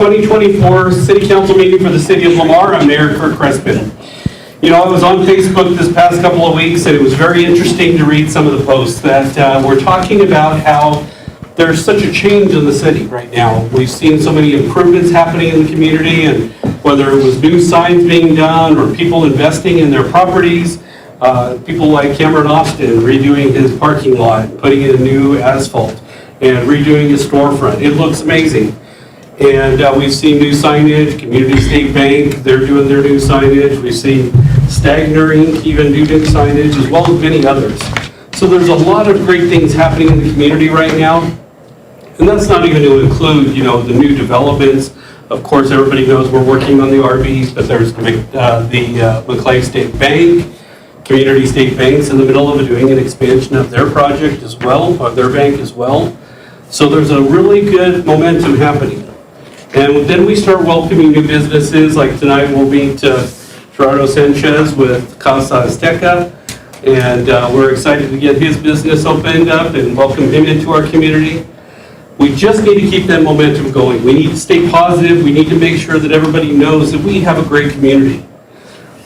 2024 City Council meeting for the City of Lamar. I'm Mayor Kirk Crespin. You know, I was on Facebook this past couple of weeks, and it was very interesting to read some of the posts that were talking about how there's such a change in the city right now. We've seen so many improvements happening in the community, and whether it was new signs being done or people investing in their properties, people like Cameron Austin redoing his parking lot, putting in new asphalt, and redoing his storefront. It looks amazing. And we've seen new signage, Community State Bank, they're doing their new signage. We've seen Stagner Inc. even do new signage, as well as many others. So there's a lot of great things happening in the community right now. And that's not even to include, you know, the new developments. Of course, everybody knows we're working on the RVs, but there's the McClay State Bank, Community State Bank's in the middle of doing an expansion of their project as well, of their bank as well. So there's a really good momentum happening. And then we start welcoming new businesses, like tonight we'll meet Gerardo Sanchez with Casa Azteca, and we're excited to get his business opened up and welcome him into our community. We just need to keep that momentum going. We need to stay positive. We need to make sure that everybody knows that we have a great community.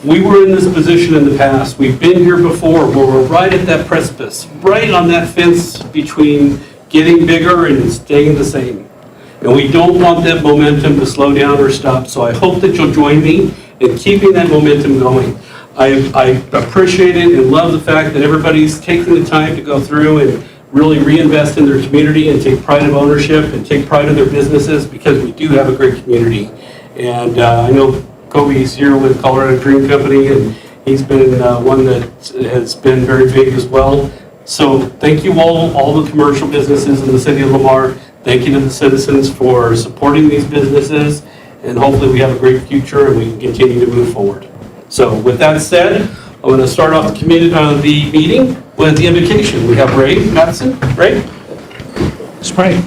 We were in this position in the past. We've been here before where we're right at that precipice, right on that fence between getting bigger and staying the same. And we don't want that momentum to slow down or stop. So I hope that you'll join me in keeping that momentum going. I appreciate it and love the fact that everybody's taking the time to go through and really reinvest in their community and take pride of ownership and take pride in their businesses, because we do have a great community. And I know Kobe's here with Colorado Dream Company, and he's been one that has been very big as well. So thank you all the commercial businesses in the city of Lamar. Thank you to the citizens for supporting these businesses, and hopefully we have a great future and we can continue to move forward. So with that said, I'm going to start off the meeting with the invocation. We have Ray Madison. Ray? Let's pray.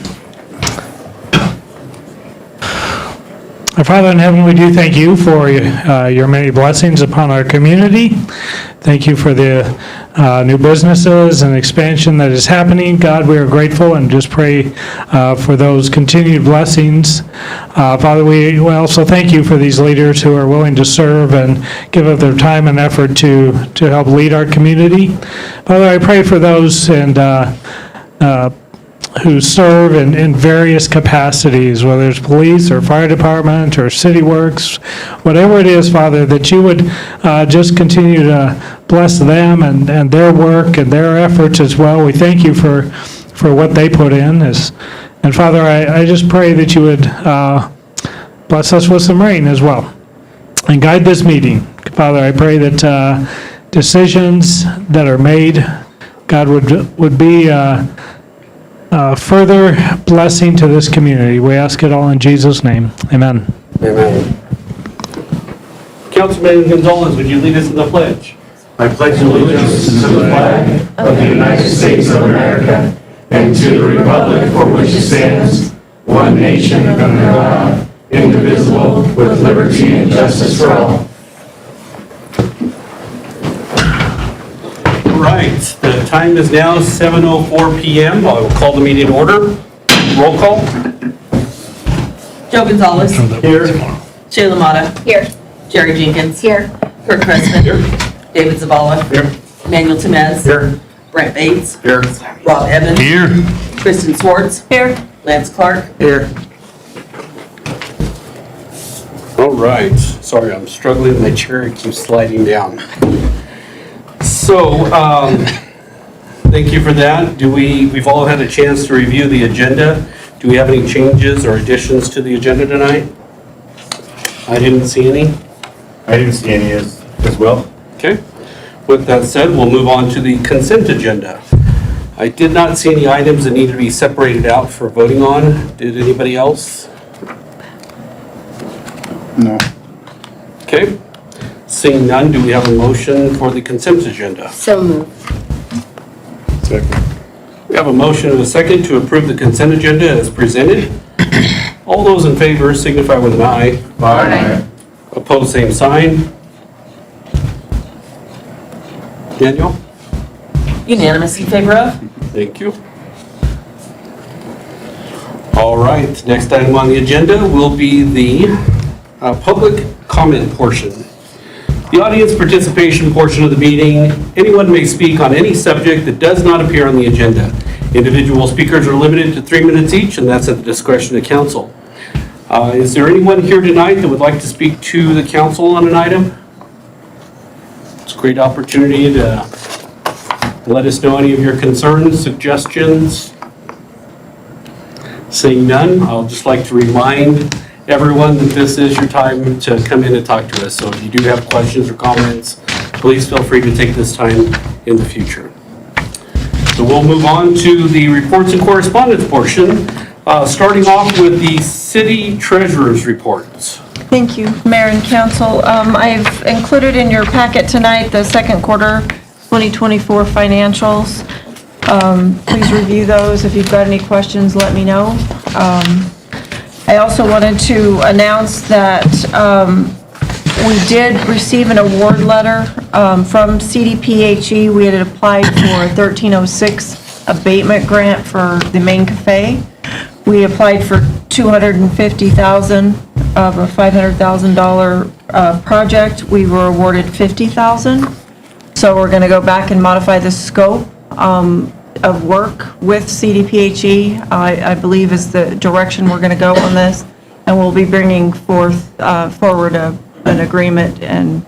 Our Father in heaven, we do thank you for your many blessings upon our community. Thank you for the new businesses and expansion that is happening. God, we are grateful and just pray for those continued blessings. Father, we also thank you for these leaders who are willing to serve and give up their time and effort to help lead our community. Father, I pray for those who serve in various capacities, whether it's police or fire department or city works, whatever it is, Father, that you would just continue to bless them and their work and their efforts as well. We thank you for what they put in. And Father, I just pray that you would bless us with some rain as well and guide this meeting. Father, I pray that decisions that are made, God, would be further blessing to this community. We ask it all in Jesus' name. Amen. Amen. Councilman Gonzalez, would you lead us in the pledge? I pledge allegiance to the flag of the United States of America and to the republic for which it stands, one nation under God, indivisible, with liberty and justice for all. All right, the time is now 7:04 p.m. I will call the meeting to order. Roll call. Joe Gonzalez. Here. Shayla Mata. Here. Jerry Jenkins. Here. Kirk Crespin. David Zavala. Here. Emmanuel Temez. Here. Brent Bates. Here. Rob Evans. Here. Kristen Swartz. Here. Lance Clark. Here. All right. Sorry, I'm struggling. My chair keeps sliding down. So, thank you for that. We've all had a chance to review the agenda. Do we have any changes or additions to the agenda tonight? I didn't see any. I didn't see any as well. Okay. With that said, we'll move on to the consent agenda. I did not see any items that need to be separated out for voting on. Did anybody else? No. Okay. Seeing none, do we have a motion for the consent agenda? So moved. Second. We have a motion and a second to approve the consent agenda as presented. All those in favor signify with an aye. Aye. Opposed, same sign. Daniel? Unanimous in favor of. Thank you. All right, next item on the agenda will be the public comment portion. The audience participation portion of the meeting, anyone may speak on any subject that does not appear on the agenda. Individual speakers are limited to 3 minutes each, and that's at the discretion of council. Is there anyone here tonight that would like to speak to the council on an item? It's a great opportunity to let us know any of your concerns, suggestions. Seeing none, I'll just like to remind everyone that this is your time to come in and talk to us. So if you do have questions or comments, please feel free to take this time in the future. So we'll move on to the reports and correspondence portion, starting off with the city treasurer's reports. Thank you, Mayor and Council. I've included in your packet tonight the second quarter 2024 financials. Please review those. If you've got any questions, let me know. I also wanted to announce that we did receive an award letter from CDPHE. We had applied for a 1306 abatement grant for the main cafe. We applied for $250,000 of a $500,000 project. We were awarded $50,000. So we're going to go back and modify the scope of work with CDPHE, I believe is the direction we're going to go on this. And we'll be bringing forward an agreement and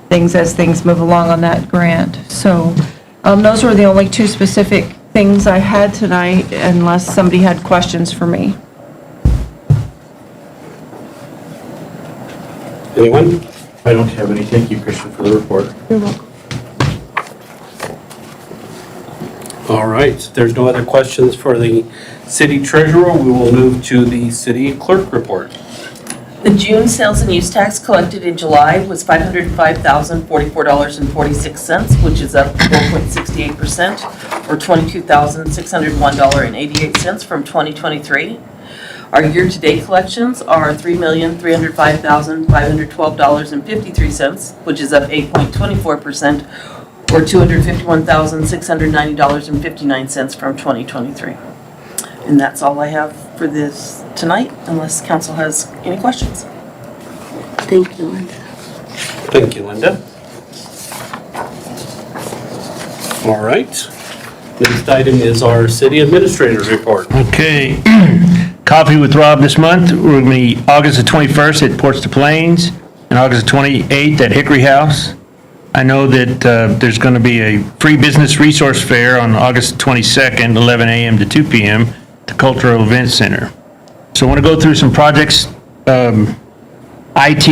things as things move along on that grant. So those were the only two specific things I had tonight, unless somebody had questions for me. Anyone? I don't have any. Thank you, Christian, for the report. You're welcome. All right, if there's no other questions for the city treasurer, we will move to the city clerk report. The June sales and use tax collected in July was $505,044.46, which is up 4.68%, or $22,601.88 from 2023. Our year-to-date collections are $3,305,512.53, which is up 8.24%, or $251,690.59 from 2023. And that's all I have for this tonight, unless council has any questions. Thank you, Linda. Thank you, Linda. All right, next item is our city administrator's report. Okay, Coffee with Rob this month, we're going to be August the 21st at Ports to Plains and August the 28th at Hickory House. I know that there's going to be a free business resource fair on August 22nd, 11 a.m. to 2 p.m. at the Cultural Events Center. So I want to go through some projects. IT,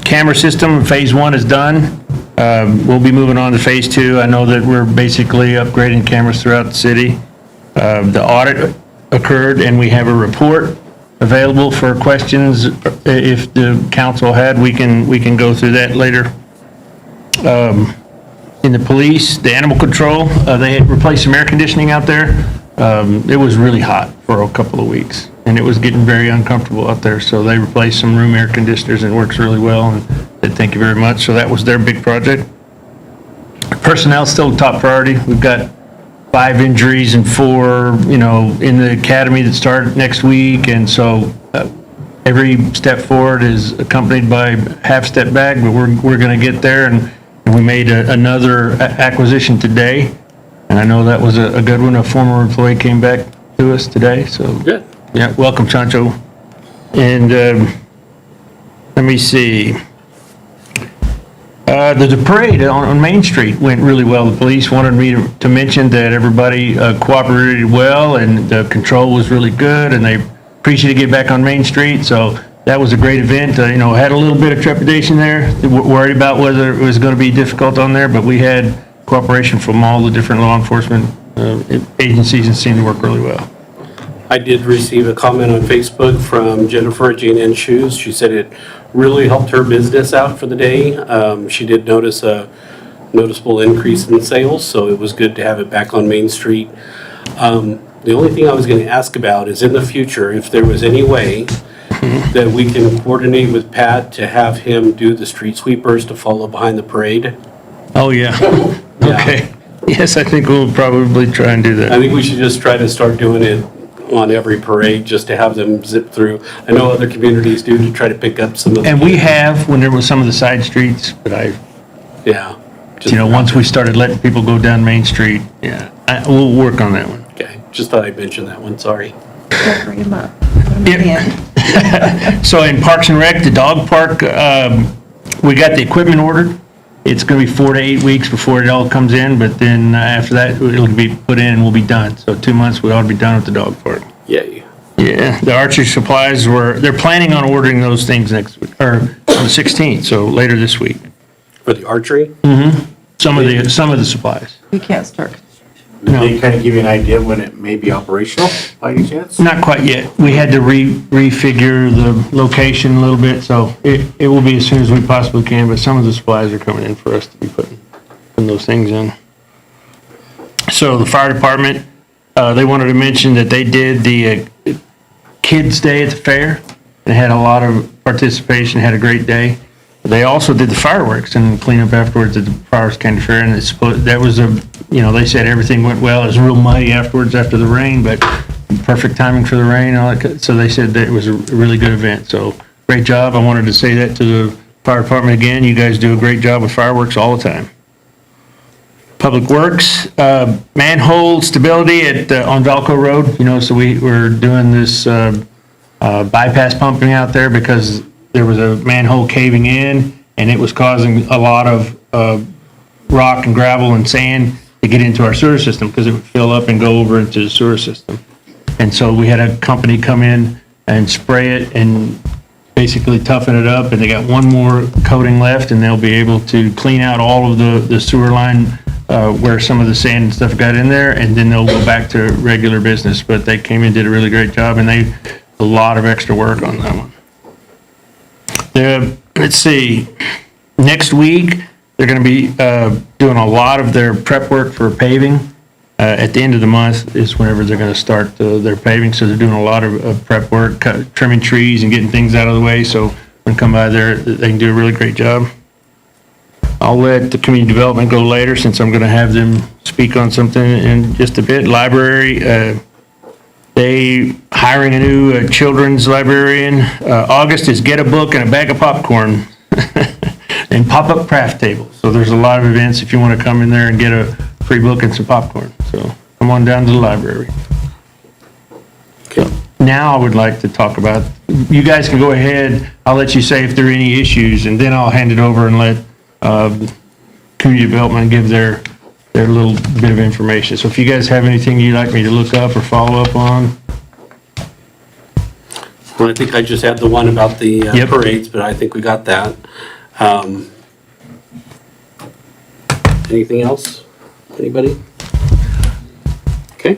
camera system, phase 1 is done. We'll be moving on to phase 2. I know that we're basically upgrading cameras throughout the city. The audit occurred and we have a report available for questions. If the council had, we can go through that later. In the police, the animal control, they had replaced some air conditioning out there. It was really hot for a couple of weeks and it was getting very uncomfortable out there. So they replaced some room air conditioners and it works really well, and said thank you very much. So that was their big project. Personnel still top priority. We've got 5 injuries and 4, in the academy that start next week. And so every step forward is accompanied by half step back, but we're going to get there. And we made another acquisition today, and I know that was a good one. A former employee came back to us today, so. Good. Yeah, welcome, Chancho. And let me see. The parade on Main Street went really well. The police wanted me to mention that everybody cooperated well, and the control was really good, and they appreciated getting back on Main Street, so that was a great event. Had a little bit of trepidation there, worried about whether it was going to be difficult on there, but we had cooperation from all the different law enforcement agencies and seemed to work really well. I did receive a comment on Facebook from Jennifer at J&N Shoes. She said it really helped her business out for the day. She did notice a noticeable increase in sales, so it was good to have it back on Main Street. The only thing I was going to ask about is in the future, if there was any way that we can coordinate with Pat to have him do the street sweepers to follow behind the parade. Oh, yeah. Okay. Yes, I think we'll probably try and do I that. think we should just try to start doing it on every parade, just to have them zip through. I know other communities do to try to pick up some of the. And we have, when there was some of the side streets, but Yeah. once we started letting people go down Main Street, we'll work on that one. Okay, just thought I'd mention that one, sorry. Bring them up. Put 'em at the end. So in Parks and Rec, the dog park, we got the equipment ordered. It's going to be 4 to 8 weeks before it all comes in, but then after that, it'll be put in and we'll be done. So 2 months, we ought to be done with the dog park. Yay. Yeah, the archery supplies they're planning on ordering those things next week, or on the 16th, so later this week. For the archery? Some of the supplies. We can't start. Did they kind of give you an idea when it may be operational, by any chance? Not quite yet. We had to refigure the location a little bit, so it will be as soon as we possibly can, but some of the supplies are coming in for us to be putting those things in. So the fire department, they wanted to mention that they did the Kids Day at the fair, and had a lot of participation, had a great day. They also did the fireworks and cleanup afterwards at the Powers County Fair, and that was they said everything went well. It was real muddy afterwards after the rain, but perfect timing for the rain. So they said that it was a really good event. So great job. I wanted to say that to the fire department again. You guys do a great job with fireworks all the time. Public Works, manhole stability on Valco Road. So we're doing this bypass pumping out there because there was a manhole caving in, and it was causing a lot of rock and gravel and sand to get into our sewer system because it would fill up and go over into the sewer system. And so we had a company come in and spray it and basically toughen it up, and they got one more coating left, and they'll be able to clean out all of the sewer line where some of the sand and stuff got in there, and then they'll go back to regular business. But they came in, did a really great job, and a lot of extra work on that one. Let's see, next week, they're going to be doing a lot of their prep work for paving. At the end of the month is whenever they're going to start their paving, so they're doing a lot of prep work, trimming trees and getting things out of the way, so when they come by there, they can do a really great job. I'll let the community development go later, since I'm going to have them speak on something in just a bit. Library, they hiring a new children's librarian. August is get a book and a bag of popcorn and pop-up craft tables. So there's a lot of events if you want to come in there and get a free book and some popcorn. So come on down to the library. Okay. Now I would like to talk about, you guys can go ahead, I'll let you say if there are any issues, and then I'll hand it over and let community development give their little bit of information. So if you guys have anything you'd like me to look up or follow up on. Well, I think I just had the one about the Yep. parades, but I think we got that. Anything else? Anybody? Okay.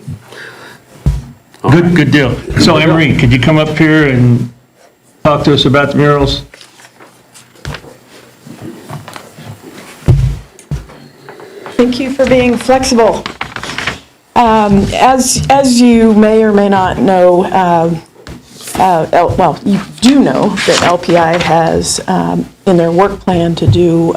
Good deal. So Emery, could you come up here and talk to us about the murals? Thank you for being flexible. As you may or may not know, well, you do know that LPI has in their work plan to do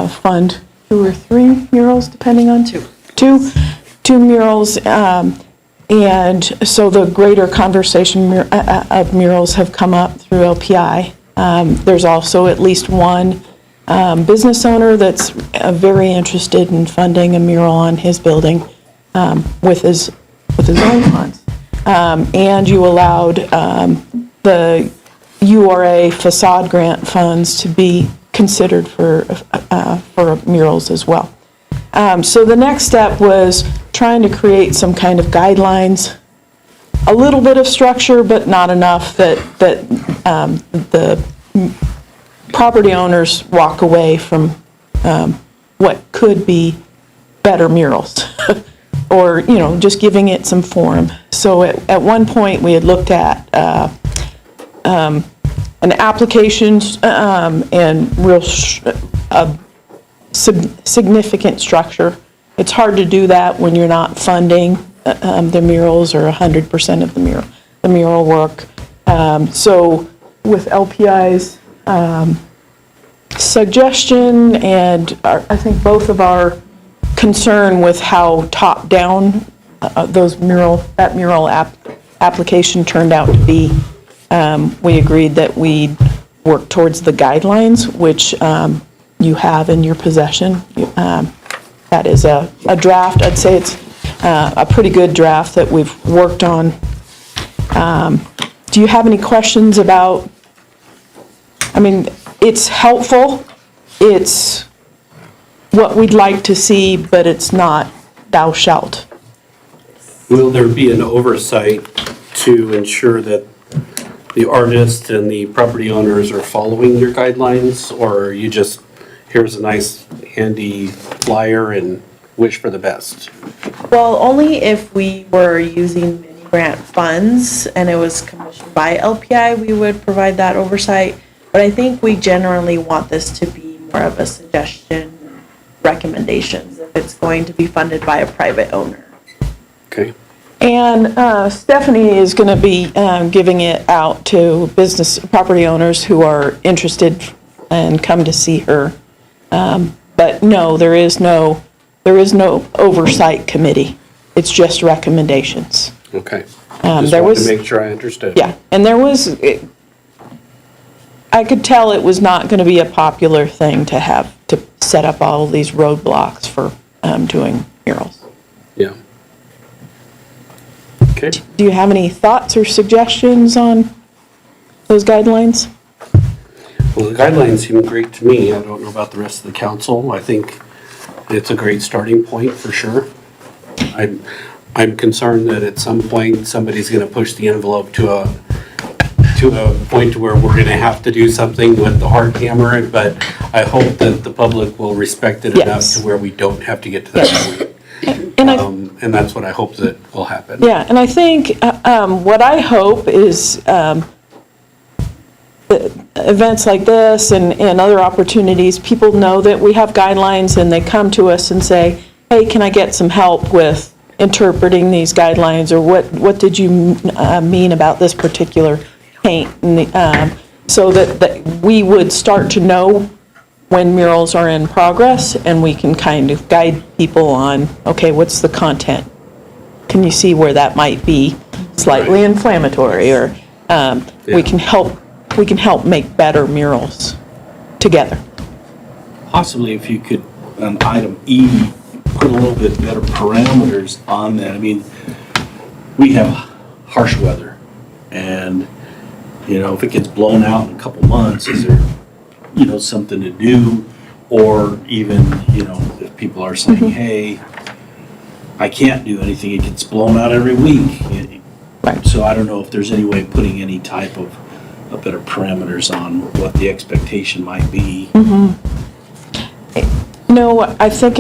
fund 2 or 3 murals, depending on two murals, and so the greater conversation of murals have come up through LPI. There's also at least one business owner that's very interested in funding a mural on his building with his own funds. And you allowed the URA facade grant funds to be considered for murals as well. So the next step was trying to create some kind of guidelines, a little bit of structure, but not enough that the property owners walk away from what could be better murals, or just giving it some form. So at one point we had looked at an application and real significant structure. It's hard to do that when you're not funding the murals or 100% of the mural work. So with LPI's suggestion and I think both of our concern with how top-down that mural application turned out to be, we agreed that we'd work towards the guidelines, which you have in your possession. That is a draft. I'd say it's a pretty good draft that we've worked on. Do you have any questions about, I mean, it's helpful. It's what we'd like to see, but it's not thou shalt. Will there be an oversight to ensure that the artists and the property owners are following your guidelines? Or are you just, here's a nice handy flyer and wish for the best? Well, only if we were using mini grant funds and it was commissioned by LPI, we would provide that oversight. But I think we generally want this to be more of a suggestion, recommendations, if it's going to be funded by a private owner. Okay. And Stephanie is going to be giving it out to business property owners who are interested and come to see her. But no, there is no oversight committee. It's just recommendations. Okay. There Just wanted was- to make sure I understood. Yeah, and there was, I could tell it was not going to be a popular thing to have to set up all of these roadblocks for doing murals. Yeah. Okay. Do you have any thoughts or suggestions on those guidelines? Well, the guidelines seem great to me. I don't know about the rest of the council. I think it's a great starting point for sure. I'm concerned that at some point, somebody's gonna push the envelope to a point where we're gonna have to do something with the hard hammer, but I hope that the public will respect it enough Yes. to where we don't have to get to that point. And that's what I hope that will happen. Yeah, and I think what I hope is events like this and other opportunities, people know that we have guidelines and they come to us and say, hey, can I get some help with interpreting these guidelines, or what did you mean about this particular paint? And, so that we would start to know when murals are in progress, and we can kind of guide people on, okay, what's the content? Can you see where that might be slightly inflammatory, or we can help make better murals together. Possibly if you could, on item E, put a little bit better parameters on that. I mean, we have harsh weather, and, if it gets blown out in a couple months, is there, something to do? Or even, if people are saying, hey, I can't do anything, it gets blown out every week. Right. So I don't know if there's any way of putting any type of better parameters on what the expectation might be. No, I think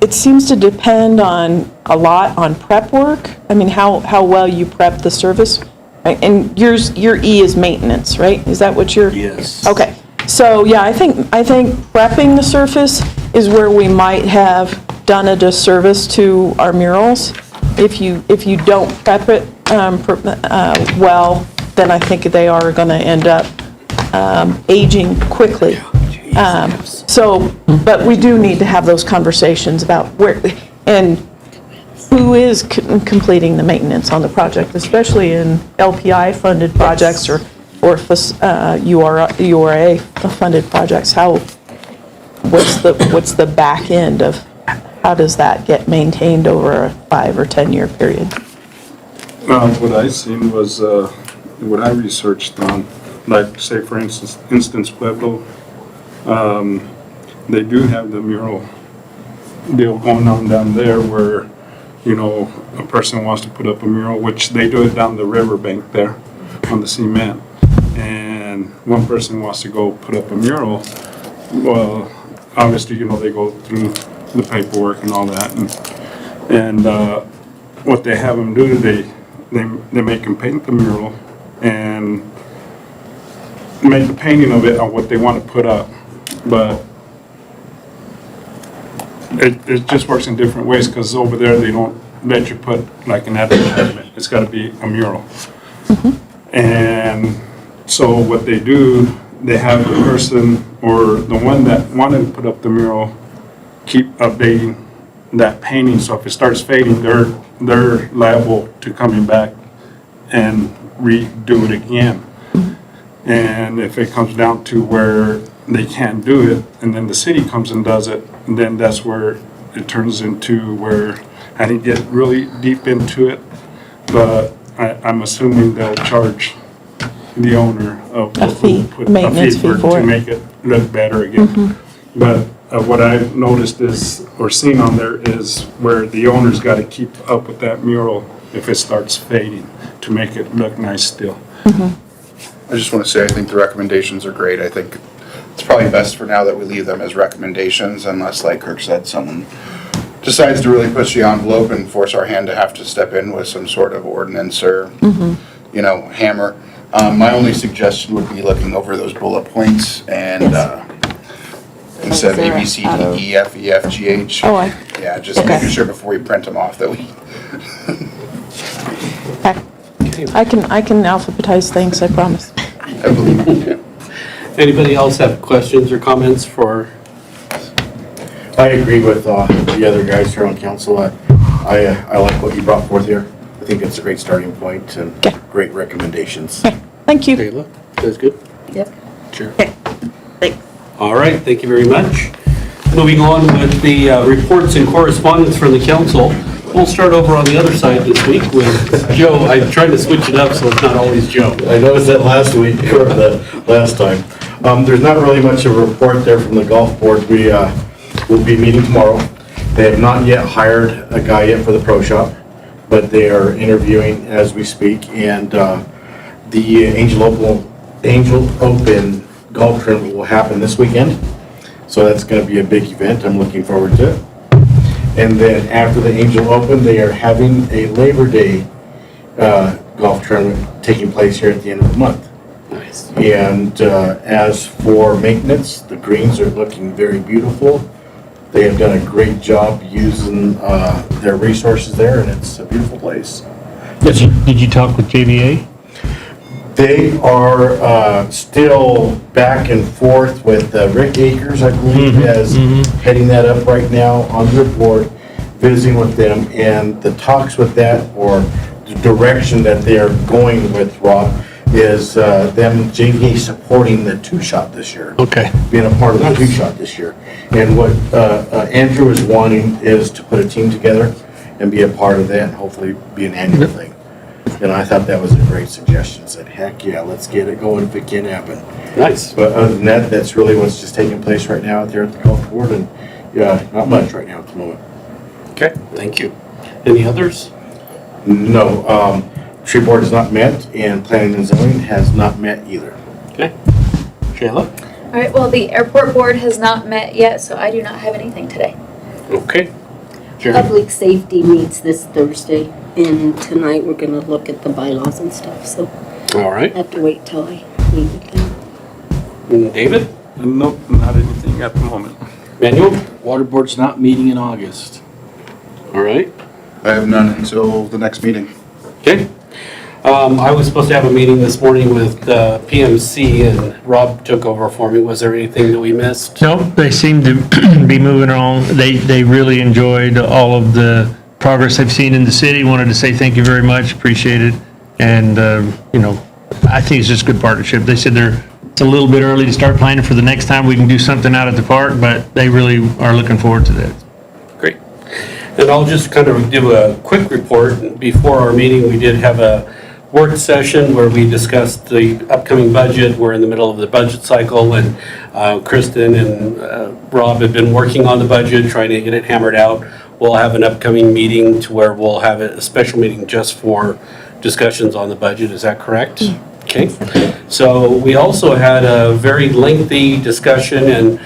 it seems to depend a lot on prep work. I mean, how well you prep the surface. And your E is maintenance, right? Is that what you're? Yes. Okay. So, yeah, I think prepping the surface is where we might have done a disservice to our murals. If you don't prep it well, then I think they are going to end up aging quickly. But we do need to have those conversations about where, and who is completing the maintenance on the project, especially in LPI-funded projects or URA-funded projects. What's the back end of, how does that get maintained over a 5 or 10 year period? What I seen was, what I researched on, like, say, for instance, Pueblo, they do have the mural deal going on down there where, a person wants to put up a mural, which they do it down the riverbank there on the cement. And one person wants to go put up a mural. Well, obviously, they go through the paperwork and all that. And what they have them do, they make them paint the mural and make a painting of it on what they want to put up. But it just works in different ways, because over there they don't let you put like an advertisement. It's got to be a mural. And so what they do, they have the person or the one that wanted to put up the mural keep updating that painting, so if it starts fading, they're liable to coming back and redo it again. And if it comes down to where they can't do it, and then the city comes and does it, and then that's where it turns into where I didn't get really deep into it, but I'm assuming they'll charge the owner of A fee, put maintenance fee for to it. make it look better again. But what I've noticed is, or seen on there, is where the owner's got to keep up with that mural if it starts fading to make it look nice still. I just want to say, I think the recommendations are great. I think it's probably best for now that we leave them as recommendations unless, like Kirk said, someone decides to really push the envelope and force our hand to have to step in with some sort of ordinance or, hammer. My only suggestion would be looking over those bullet points and, instead of A, B, C, D, E, F, E, F, G, H. Oh, I- Yeah, just okay. making sure before we print them off that we, Okay. I can alphabetize things, I promise. I believe, yeah. Anybody else have questions or comments for? I agree with the other guys here on council. I like what you brought forth here. I think it's a great starting point and Okay. great recommendations. Okay, thank you. Kayla, that's good? Yep. Sure. Okay, thanks. All right, thank you very much. Moving on with the reports and correspondence from the council. We'll start over on the other side this week with Joe. I tried to switch it up so it's not always Joe. I noticed that last week, or the last time. There's not really much of a report there from the golf board. We will be meeting tomorrow. They have not yet hired a guy yet for the pro shop, but they are interviewing as we speak. And the Angel Open golf tournament will happen this weekend. So that's going to be a big event. I'm looking forward to it. And then after the Angel Open, they are having a Labor Day golf tournament taking place here at the end of the month. Nice. And as for maintenance, the greens are looking very beautiful. They have done a great job using their resources there, and it's a beautiful place. Did you talk with JVA? They are still back and forth with Rick Akers, I believe, as heading that up right now on their board, visiting with them, and the talks with that, or the direction that they are going with, Rob, is them, JVA, supporting the two-shot this year. Okay. Being a part of the two-shot this year. And what Andrew is wanting is to put a team together and be a part of that, and hopefully be an annual thing. And I thought that was a great suggestion. Said, heck yeah, let's get it going if it can happen. Nice. But other than that, that's really what's just taking place right now out there at the golf board, and yeah, not much right now at the moment. Okay, thank you. Any others? No, tree board has not met, and planning and zoning has not met either. Okay. Shayla? All right, well, the airport board has not met yet, so I do not have anything today. Okay. Jeremy? Public safety meets this Thursday, and tonight we're gonna look at the bylaws and stuff, so All right. I have to wait till I meet with them. And David? Nope, not anything at the moment. Manuel? Water board's not meeting in August. All right. I have none until the next meeting. Okay. I was supposed to have a meeting this morning with PMC and Rob took over for me. Was there anything that we missed? No, they seem to be moving along. They really enjoyed all of the progress they've seen in the city. Wanted to say thank you very much, appreciate it. And, I think it's just good partnership. They said it's a little bit early to start planning for the next time we can do something out at the park, but they really are looking forward to that. Great. And I'll just kind of give a quick report. Before our meeting, we did have a work session where we discussed the upcoming budget. We're in the middle of the budget cycle, and Kristen and Rob have been working on the budget, trying to get it hammered out. We'll have an upcoming meeting to where we'll have a special meeting just for discussions on the budget. Is that correct? Okay. So we also had a very lengthy discussion, and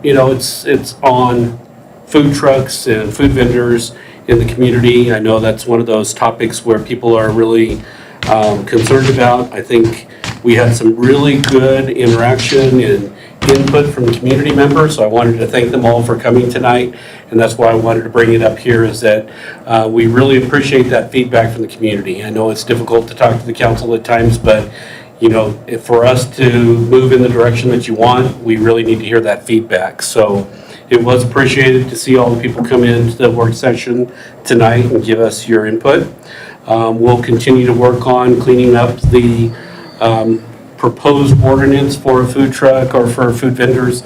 it's on food trucks and food vendors in the community. I know that's one of those topics where people are really concerned about. I think we had some really good interaction and input from the community members, so I wanted to thank them all for coming tonight, and that's why I wanted to bring it up here, is that we really appreciate that feedback from the community. I know it's difficult to talk to the council at times, but if for us to move in the direction that you want, we really need to hear that feedback. So It was appreciated to see all the people come into the work session tonight and give us your input. We'll continue to work on cleaning up the proposed ordinance for a food truck or for food vendors,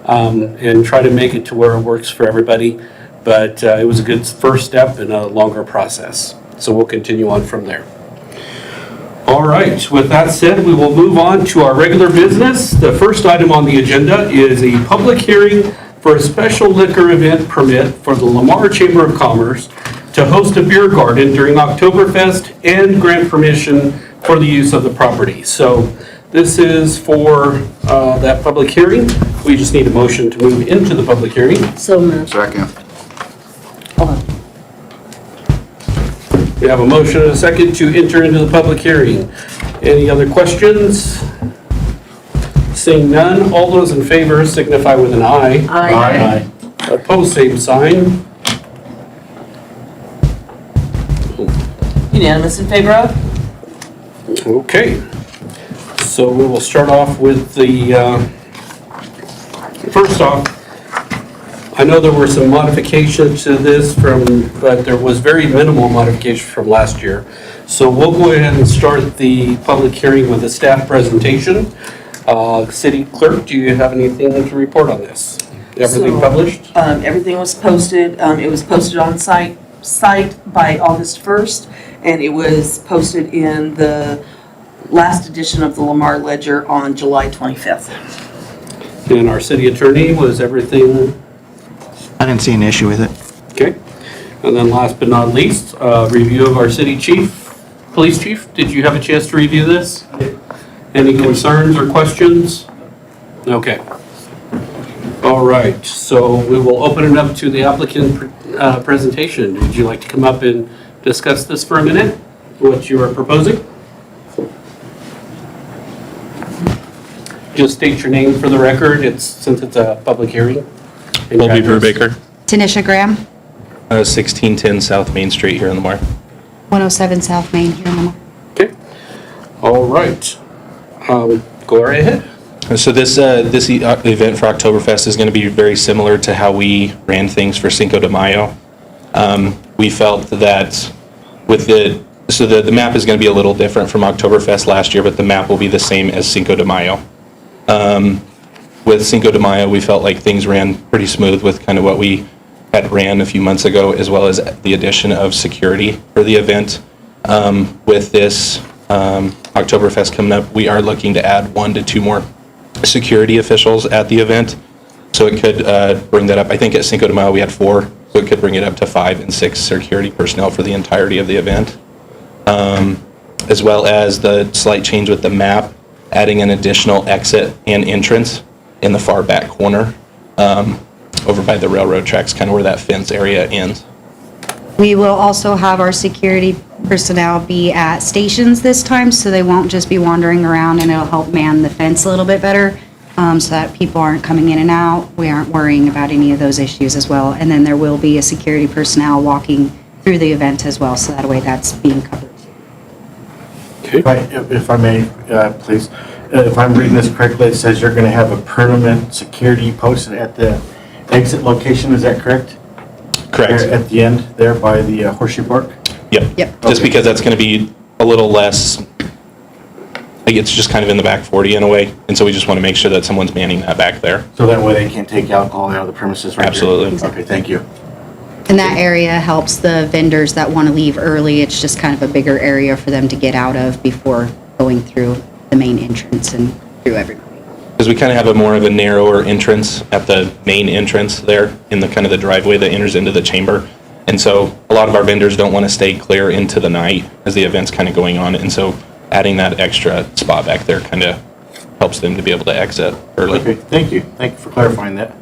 and try to make it to where it works for everybody. But it was a good first step in a longer process. So we'll continue on from there. All right, with that said, we will move on to our regular business. The first item on the agenda is a public hearing for a special liquor event permit for the Lamar Chamber of Commerce to host a beer garden during Oktoberfest and grant permission for the use of the property. So this is for that public hearing. We just need a motion to move into the public hearing. So moved. Second. We have a motion and a second to enter into the public hearing. Any other questions? Seeing none, all those in favor signify with an aye. Aye. Opposed, same sign. Unanimous in favor of? Okay. So we will start off with the, first off, I know there were some modifications to this but there was very minimal modification from last year. So we'll go ahead and start the public hearing with a staff presentation. City Clerk, do you have anything to report on this? Everything published? Everything was posted. It was posted on site by August 1st, and it was posted in the last edition of the Lamar Ledger on July 25th. And our city attorney, was everything? I didn't see an issue with it. Okay. And then last but not least, review of our city chief, police chief. Did you have a chance to review this? Any concerns or questions? Okay. All right, so we will open it up to the applicant presentation. Would you like to come up and discuss this for a minute, what you are proposing? Just state your name for the record, since it's a public hearing. Colby Brubaker, Tanisha Graham, 1610 South Main Street here in Lamar. 107 South Main here in Lamar. Okay. All right. Go right ahead. So this event for Oktoberfest is going to be very similar to how we ran things for Cinco de Mayo. We felt that with the map is going to be a little different from Oktoberfest last year, but the map will be the same as Cinco de Mayo. With Cinco de Mayo, we felt like things ran pretty smooth with kind of what we had ran a few months ago, as well as the addition of security for the event. With this Oktoberfest coming up, we are looking to add 1 to 2 more security officials at the event. So it could bring that up. I think at Cinco de Mayo we had 4, so it could bring it up to 5 and 6 security personnel for the entirety of the event. As well as the slight change with the map, adding an additional exit and entrance in the far back corner over by the railroad tracks, kind of where that fence area ends. We will also have our security personnel be at stations this time, so they won't just be wandering around, and it'll help man the fence a little bit better, so that people aren't coming in and out. We aren't worrying about any of those issues as well. And then there will be a security personnel walking through the event as well, so that way that's being covered. If I may, please, if I'm reading this correctly, it says you're going to have a permanent security posted at the exit location, is that correct? Correct. There at the end, there by the horseshoe park? Yep. Just because that's going to be a little less, like it's just kind of in the back 40 in a way, and so we just want to make sure that someone's manning that back there. So that way they can't take alcohol out of the premises right Absolutely. here? Okay, thank you. And that area helps the vendors that want to leave early. It's just kind of a bigger area for them to get out of before going through the main entrance and through everybody. Because we kind of have a more of a narrower entrance at the main entrance there in the kind of the driveway that enters into the chamber. And so a lot of our vendors don't want to stay clear into the night as the event's kind of going on. And so adding that extra spot back there kind of helps them to be able to exit early. Okay, thank you. Thank you for clarifying that.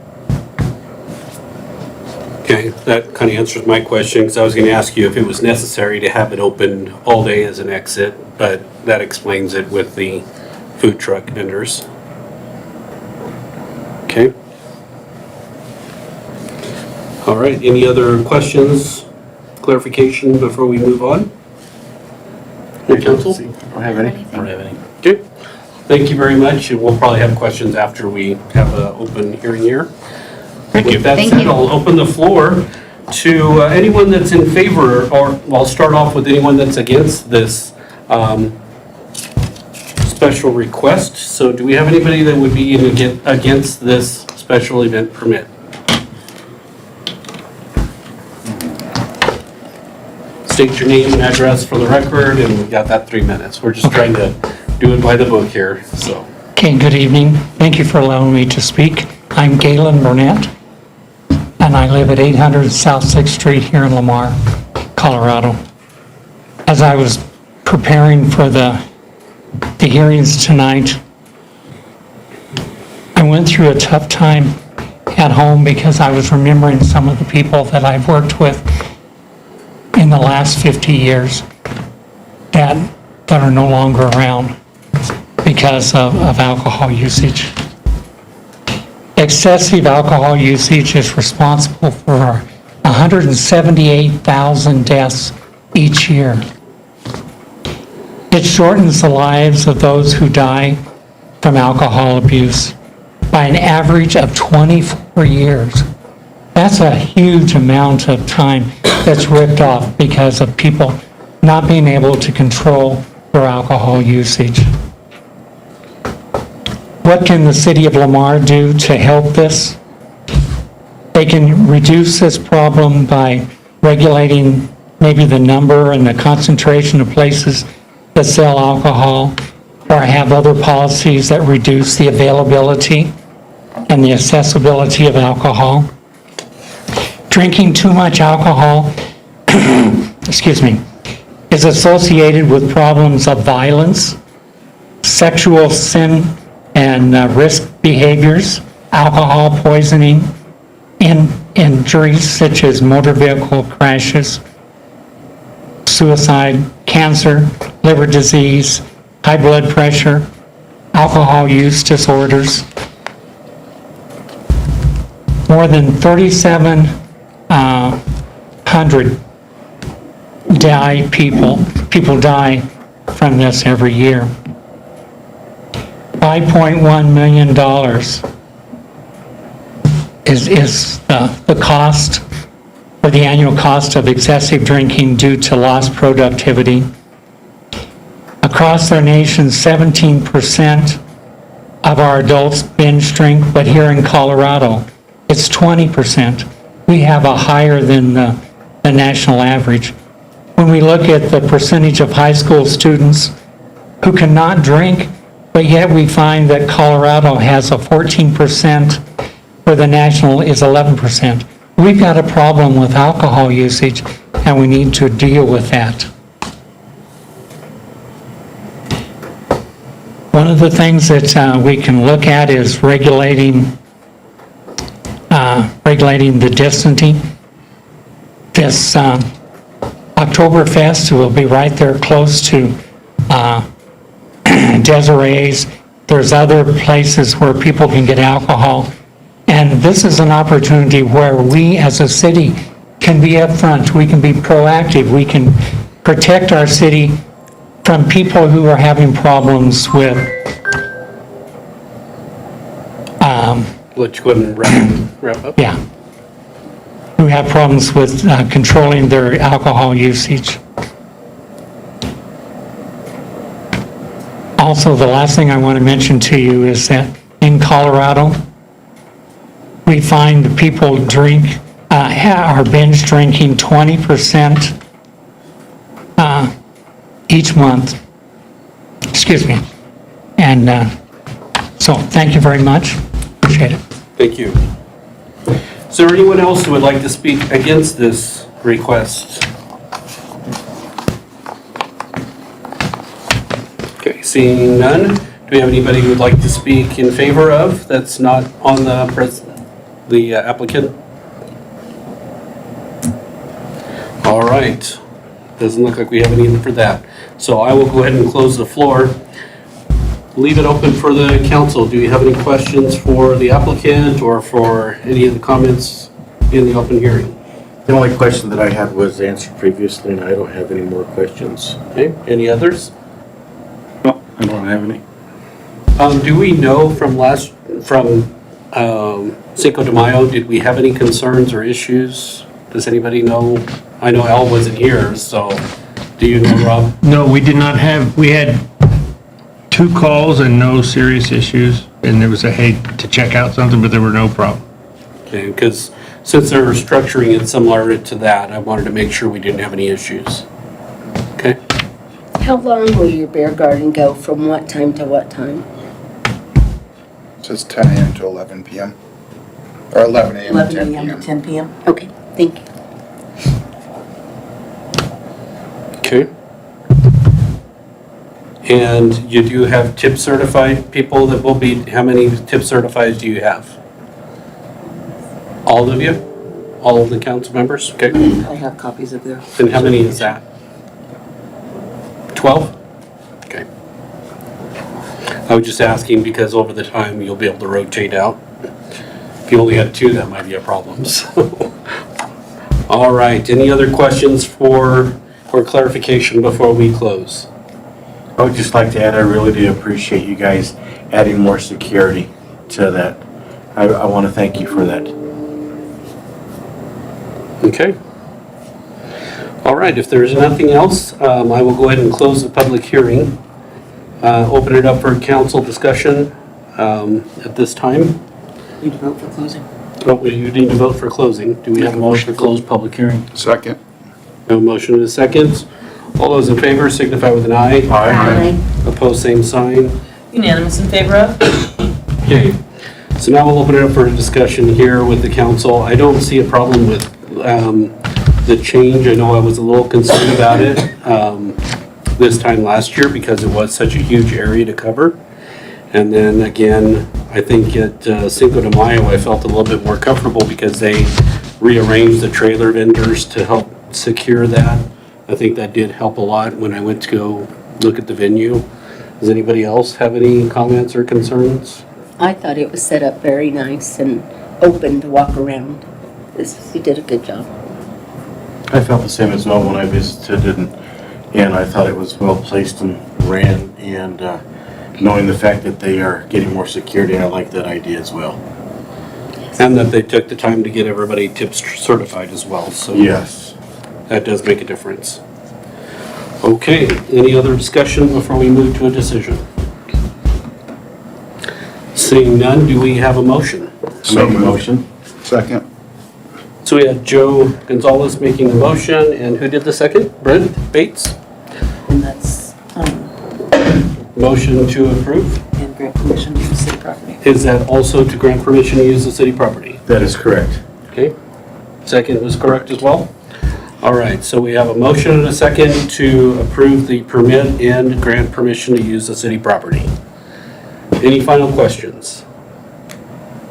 Okay, that kind of answers my question, because I was going to ask you if it was necessary to have it open all day as an exit, but that explains it with the food truck vendors. Okay. All right, any other questions, clarification before we move on? Your counsel? Don't have any? I don't have any. Okay, thank you very much, and we'll probably have questions after we have an open hearing here. With that Thank said, you. I'll open the floor to anyone that's in favor, or I'll start off with anyone that's against this special request. So do we have anybody that would be against this special event permit? State your name and address for the record, and we've got that 3 minutes. We're just trying to do it by the book here, so. Okay, good evening. Thank you for allowing me to speak. I'm Galen Burnett, and I live at 800 South 6th Street here in Lamar, Colorado. As I was preparing for the hearings tonight, I went through a tough time at home because I was remembering some of the people that I've worked with in the last 50 years that are no longer around because of alcohol usage. Excessive alcohol usage is responsible for 178,000 deaths each year. It shortens the lives of those who die from alcohol abuse by an average of 24 years. That's a huge amount of time that's ripped off because of people not being able to control their alcohol usage. What can the city of Lamar do to help this? They can reduce this problem by regulating maybe the number and the concentration of places that sell alcohol, or have other policies that reduce the availability and the accessibility of alcohol. Drinking too much alcohol, excuse me, is associated with problems of violence, sexual sin and risk behaviors, alcohol poisoning, injuries such as motor vehicle crashes, suicide, cancer, liver disease, high blood pressure, alcohol use disorders. More than 3,700 people die from this every year. $5.1 million is the cost, or the annual cost of excessive drinking due to lost productivity. Across our nation, 17% of our adults binge drink, but here in Colorado, it's 20%. We have a higher than the national average. When we look at the percentage of high school students who cannot drink, but yet we find that Colorado has a 14%, where the national is 11%. We've got a problem with alcohol usage, and we need to deal with that. One of the things that we can look at is regulating the distancing. This Oktoberfest will be right there close to Desiree's. There's other places where people can get alcohol. And this is an opportunity where we as a city can be upfront, we can be proactive, we can protect our city from people who are having problems with Let you go ahead and wrap up. yeah, who have problems with controlling their alcohol usage. Also, the last thing I want to mention to you is that in Colorado, we find that people are binge drinking 20% each month. Excuse me. And so, thank you very much. Appreciate it. Thank you. Is there anyone else who would like to speak against this request? Okay, seeing none, do we have anybody who would like to speak in favor of that's not on the applicant? All right, doesn't look like we have anything for that. So I will go ahead and close the floor. Leave it open for the council. Do you have any questions for the applicant or for any of the comments in the open hearing? The only question that I had was answered previously, and I don't have any more questions. Okay, any others? No, I don't have any. Do we know from Cinco de Mayo, did we have any concerns or issues? Does anybody know? I know Al wasn't here, so do you know, Rob? No, we did not have, we had 2 calls and no serious issues, and there was a hate to check out something, but there were no problem. Okay, because since they're structuring it similar to that, I wanted to make sure we didn't have any issues. Okay? How long will your beer garden go, from what time to what time? It says 10 a.m. to 11 p.m. Or 11 a.m. to 11 10 a.m. to p.m. 10 p.m. Okay, thank you. Okay. And you do have tip certified people that will be, how many tip certified do you have? All of you? All of the council members? Okay. I have copies of their. And how many is that? 12? Okay. I was just asking because over the time you'll be able to rotate out. If you only had 2, that might be a problem, so. All right, any other questions for clarification before we close? I would just like to add, I really do appreciate you guys adding more security to that. I want to thank you for that. Okay. All right, if there's nothing else, I will go ahead and close the public hearing. Open it up for council discussion at this time. Need to vote for closing. Oh, you need to vote for closing. Do we have a motion to close public hearing? Second. No motion in a second. All those in favor signify with an eye. Aye. Opposed, same sign. Unanimous in favor of? Okay. So now we'll open it up for a discussion here with the council. I don't see a problem with the change. I know I was a little concerned about it this time last year because it was such a huge area to cover. And then again, I think at Cinco de Mayo, I felt a little bit more comfortable because they rearranged the trailer vendors to help secure that. I think that did help a lot when I went to go look at the venue. Does anybody else have any comments or concerns? I thought it was set up very nice and open to walk around. You did a good job. I felt the same as well when I visited, and I thought it was well placed and ran, and knowing the fact that they are getting more security, I like that idea as well. And that they took the time to get everybody tips certified as well, so. Yes. That does make a difference. Okay, any other discussion before we move to a decision? Seeing none, do we have a motion? Make a motion. Second. So we had Joe Gonzalez making the motion, and who did the second? Brent Bates? And that's, Motion to approve. and grant permission to use city property. Is that also to grant permission to use the city property? That is correct. Okay. Second was correct as well? All right, so we have a motion and a second to approve the permit and grant permission to use the city property. Any final questions?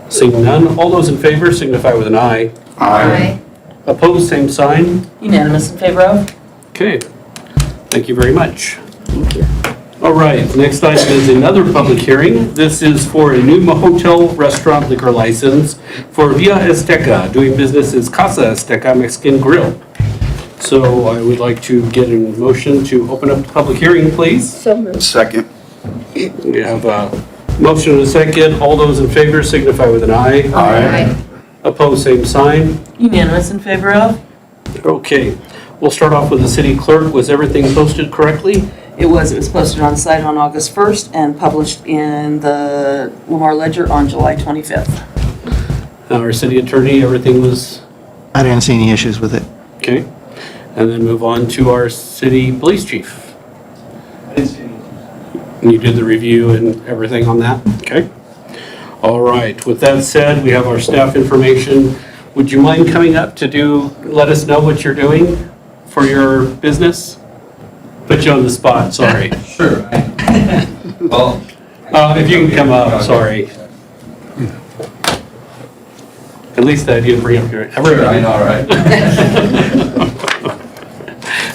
Seeing none, all those in favor signify with an eye. Aye. Opposed, same sign. Unanimous in favor of? Okay, thank you very much. Thank you. All right, next item is another public hearing. This is for a new hotel restaurant liquor license for Via Azteca, doing business as Casa Azteca Mexican Grill. So I would like to get a motion to open up the public hearing, please. So moved. Second. We have a motion and a second. All those in favor signify with an eye. Aye. Opposed, same sign. Unanimous in favor of? Okay, we'll start off with the city clerk. Was everything posted correctly? It was posted on site on August 1st and published in the Lamar Ledger on July 25th. Our city attorney, everything was I didn't see any issues with it. okay? And then move on to our city police chief. And you did the review and everything on that? Okay. All right, with that said, we have our staff information. Would you mind coming up to let us know what you're doing for your business? Put you on the spot, sorry. Sure. Well, if you can come up, sorry. At least I didn't bring up your. sure, I know, right?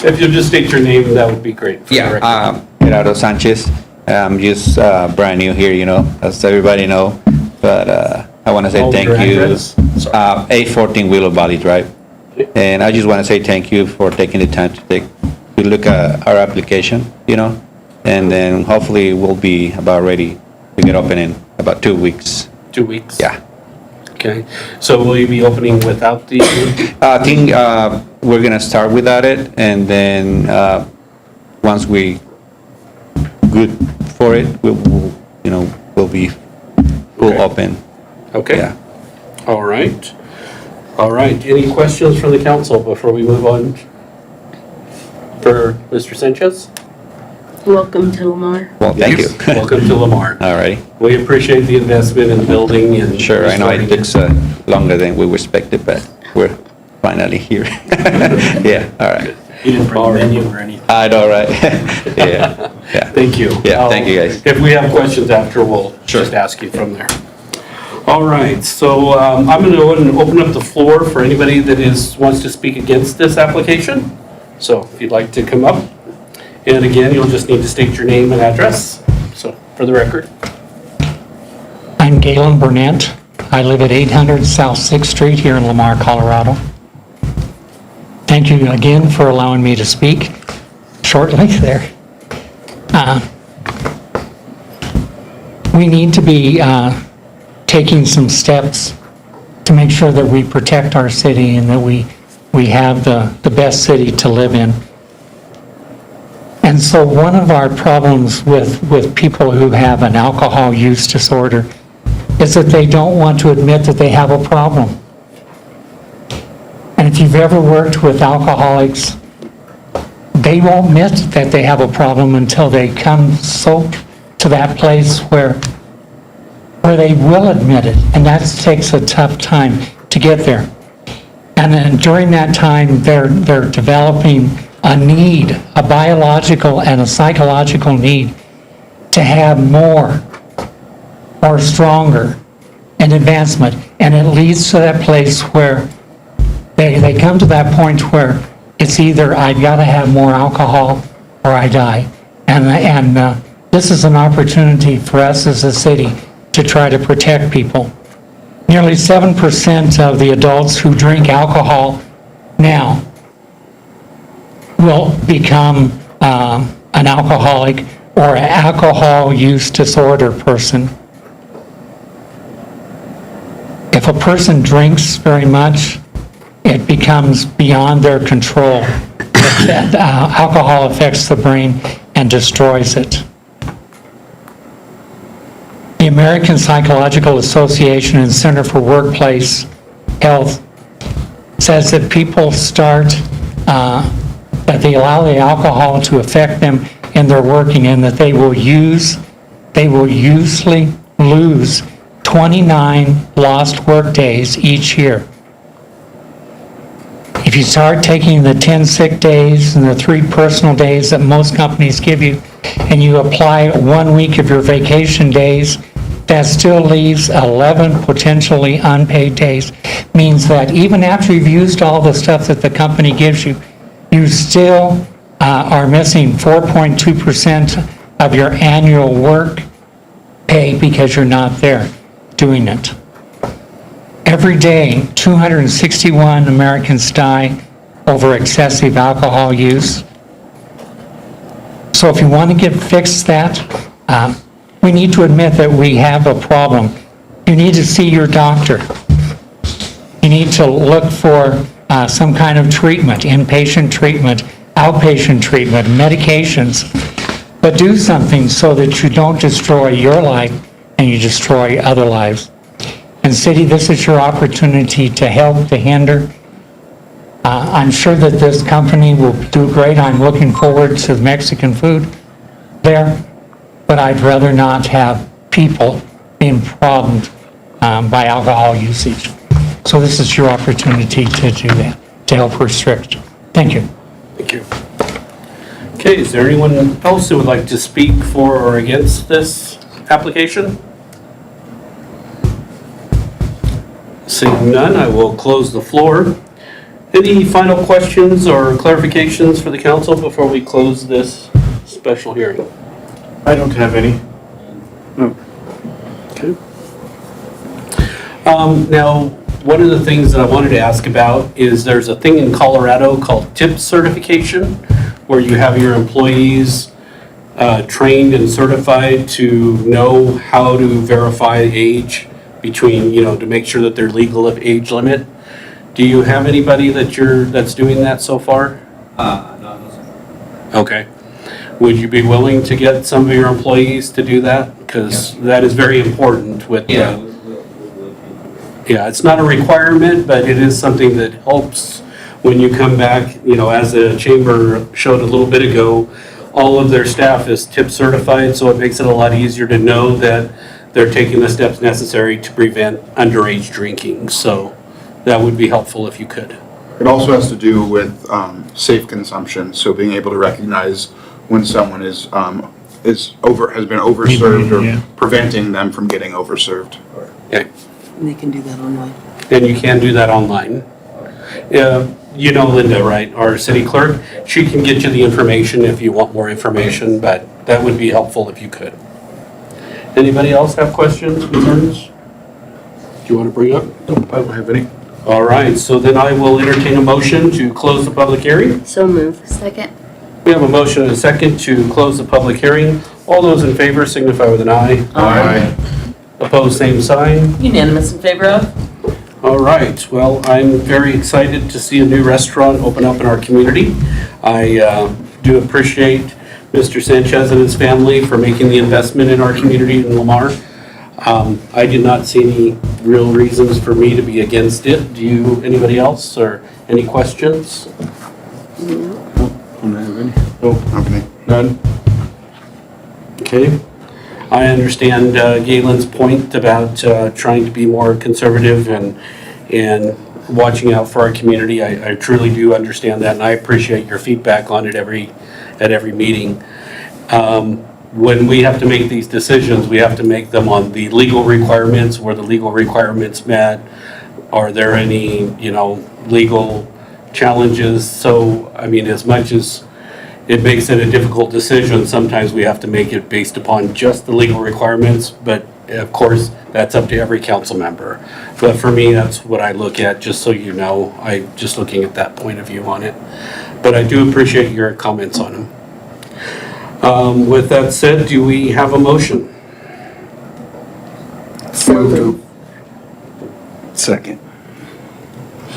If you'll just state your name, that would be great. Yeah, Gerardo Sanchez. I'm just brand new here, as everybody know. But I want to say Hold thank your you. address. 814 Willow Valley Drive. And I just want to say thank you for taking the time to look at our application, and then hopefully we'll be about ready to get open in about 2 weeks. 2 weeks? Yeah. Okay, so will you be opening without the, I think we're gonna start without it, and then once we good for it, we'll be full open. okay? Yeah. All right. All right, any questions from the council before we move on? For Mr. Sanchez? Welcome to Lamar. Well, thank you. Welcome to Lamar. All right. We appreciate the investment in the building and. Sure, I know it starting took longer than we expected, but we're finally here. Yeah, all right. You didn't bring a menu or anything. I know, right? Yeah, yeah. Thank you. Yeah, thank you, guys. If we have questions after, we'll just ask you from there. All right, so I'm going to go ahead and open up the floor for anybody that wants to speak against this application. So if you'd like to come up, and again, you'll just need to state your name and address, so for the record. I'm Galen Burnett. I live at 800 South 6th Street here in Lamar, Colorado. Thank you again for allowing me to speak shortly there. We need to be taking some steps to make sure that we protect our city and that we have the best city to live in. And so one of our problems with people who have an alcohol use disorder is that they don't want to admit that they have a problem. And if you've ever worked with alcoholics, they won't admit that they have a problem until they come so to that place where they will admit it. And that takes a tough time to get there. And then during that time, they're developing a need, a biological and a psychological need to have more or stronger and advancement. And it leads to that place where they come to that point where it's either I've got to have more alcohol or I die. And this is an opportunity for us as a city to try to protect people. Nearly 7% of the adults who drink alcohol now will become an alcoholic or an alcohol use disorder person. If a person drinks very much, it becomes beyond their control. Alcohol affects the brain and destroys it. The American Psychological Association and Center for Workplace Health says that people start, that they allow the alcohol to affect them in their working, and that they will usually lose 29 lost work days each year. If you start taking the 10 sick days and the 3 personal days that most companies give you, and you apply 1 week of your vacation days, that still leaves 11 potentially unpaid days. Means that even after you've used all the stuff that the company gives you, you still are missing 4.2% of your annual work pay because you're not there doing it. Every day, 261 Americans die over excessive alcohol use. So if you want to fix that, we need to admit that we have a problem. You need to see your doctor. You need to look for some kind of treatment, inpatient treatment, outpatient treatment, medications. But do something so that you don't destroy your life and you destroy other lives. And city, this is your opportunity to help, to hinder. I'm sure that this company will do great. I'm looking forward to Mexican food there, but I'd rather not have people being problemed by alcohol usage. So this is your opportunity to do that, to help restrict. Thank you. Thank you. Okay, is there anyone else who would like to speak for or against this application? Seeing none, I will close the floor. Any final questions or clarifications for the council before we close this special hearing? I don't have any. Okay. Now, one of the things that I wanted to ask about is there's a thing in Colorado called TIP certification, where you have your employees trained and certified to know how to verify age between, to make sure that they're legal of age limit. Do you have anybody that's doing that so far? Okay. Would you be willing to get some of your employees to do that? Because that is very important with, yeah, it's not a requirement, but it is something that helps when you come back, as the chamber showed a little bit ago, all of their staff is tip certified, so it makes it a lot easier to know that they're taking the steps necessary to prevent underage drinking. So that would be helpful if you could. It also has to do with safe consumption, so being able to recognize when someone has been overserved or preventing them from getting overserved. Okay. And they can do that online. And you can do that online. You know Linda, right, our city clerk? She can get you the information if you want more information, but that would be helpful if you could. Anybody else have questions, concerns? Do you want to bring up? Nope, I don't have any. All right, so then I will entertain a motion to close the public hearing. So move. Second. We have a motion and a second to close the public hearing. All those in favor signify with an aye. Aye. Opposed, same sign. Unanimous in favor of? All right, well, I'm very excited to see a new restaurant open up in our community. I do appreciate Mr. Sanchez and his family for making the investment in our community in Lamar. I did not see any real reasons for me to be against it. Do you, anybody else, or any questions? Don't have any. Nope. Okay. None? Okay. I understand Galen's point about trying to be more conservative and watching out for our community. I truly do understand that, and I appreciate your feedback on it at every meeting. When we have to make these decisions, we have to make them on the legal requirements. Were the legal requirements met? Are there any, legal challenges? So, I mean, as much as it makes it a difficult decision, sometimes we have to make it based upon just the legal requirements, but of course, that's up to every council member. But for me, that's what I look at, just so you know. I'm just looking at that point of view on it. But I do appreciate your comments on them. With that said, do we have a motion? Second.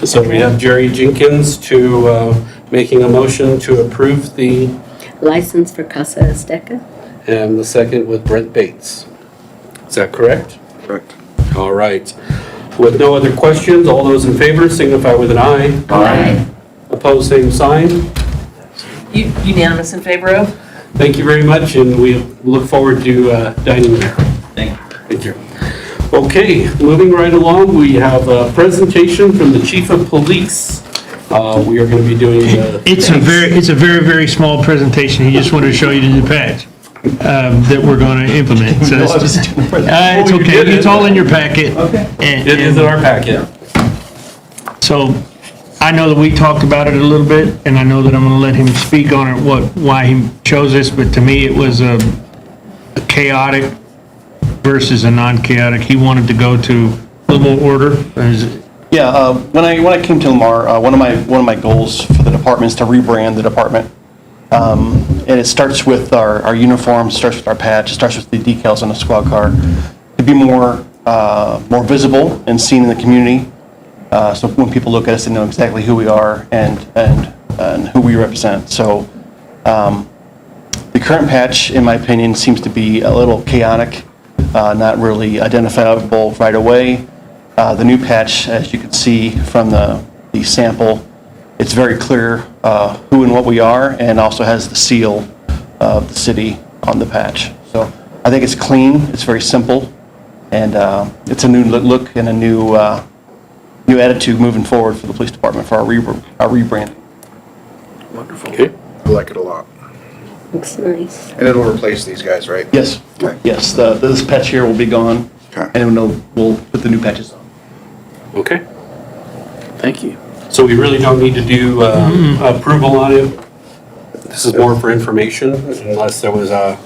So we have Jerry Jenkins making a motion to approve the, License for Casa Azteca. and the second with Brent Bates. Is that correct? Correct. All right. With no other questions, all those in favor signify with an aye. Aye. Opposed, same sign. Unanimous in favor of? Thank you very much, and we look forward to dining there. Thank you. Thank you. Okay, moving right along, we have a presentation from the Chief of Police. We are going to be doing It's a very, very small presentation. He just wanted to show you the new patch that we're going to implement. So it's okay. It's all in your packet. Okay. It is in our packet. So I know that we talked about it a little bit, and I know that I'm going to let him speak on it, why he chose this, but to me, it was a chaotic versus a non-chaotic. He wanted to go to a little more order. Yeah, when I came to Lamar, one of my goals for the department is to rebrand the department. And it starts with our uniform, starts with our patch, starts with the decals on the squad car, to be more visible and seen in the community. So when people look at us, they know exactly who we are and who we represent. So the current patch, in my opinion, seems to be a little chaotic, not really identifiable right away. The new patch, as you can see from the sample, it's very clear who and what we are, and also has the seal of the city on the patch. So I think it's clean, it's very simple, and it's a new look and a new attitude moving forward for the police department for our rebranding. Wonderful. Okay. I like it a lot. Looks nice. And it'll replace these guys, right? Yes. Okay. Yes, this patch here will be gone, Okay. and we'll put the new patches on. Okay. Thank you. So we really don't need to do approval on it? This is more for information, unless there was a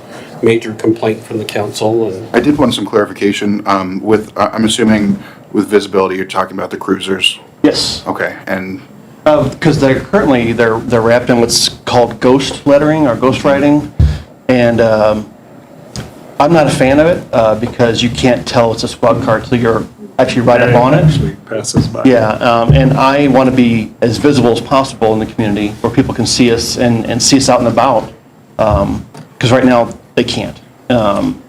major complaint from the council. And I did want some clarification I'm assuming with visibility, you're talking about the cruisers? Yes. Okay, and Because they're wrapped in what's called ghost lettering or ghost writing, and I'm not a fan of it because you can't tell it's a squad car till you're actually right up on it. Actually passes by. Yeah, and I want to be as visible as possible in the community where people can see us and see us out and about. Because right now, they can't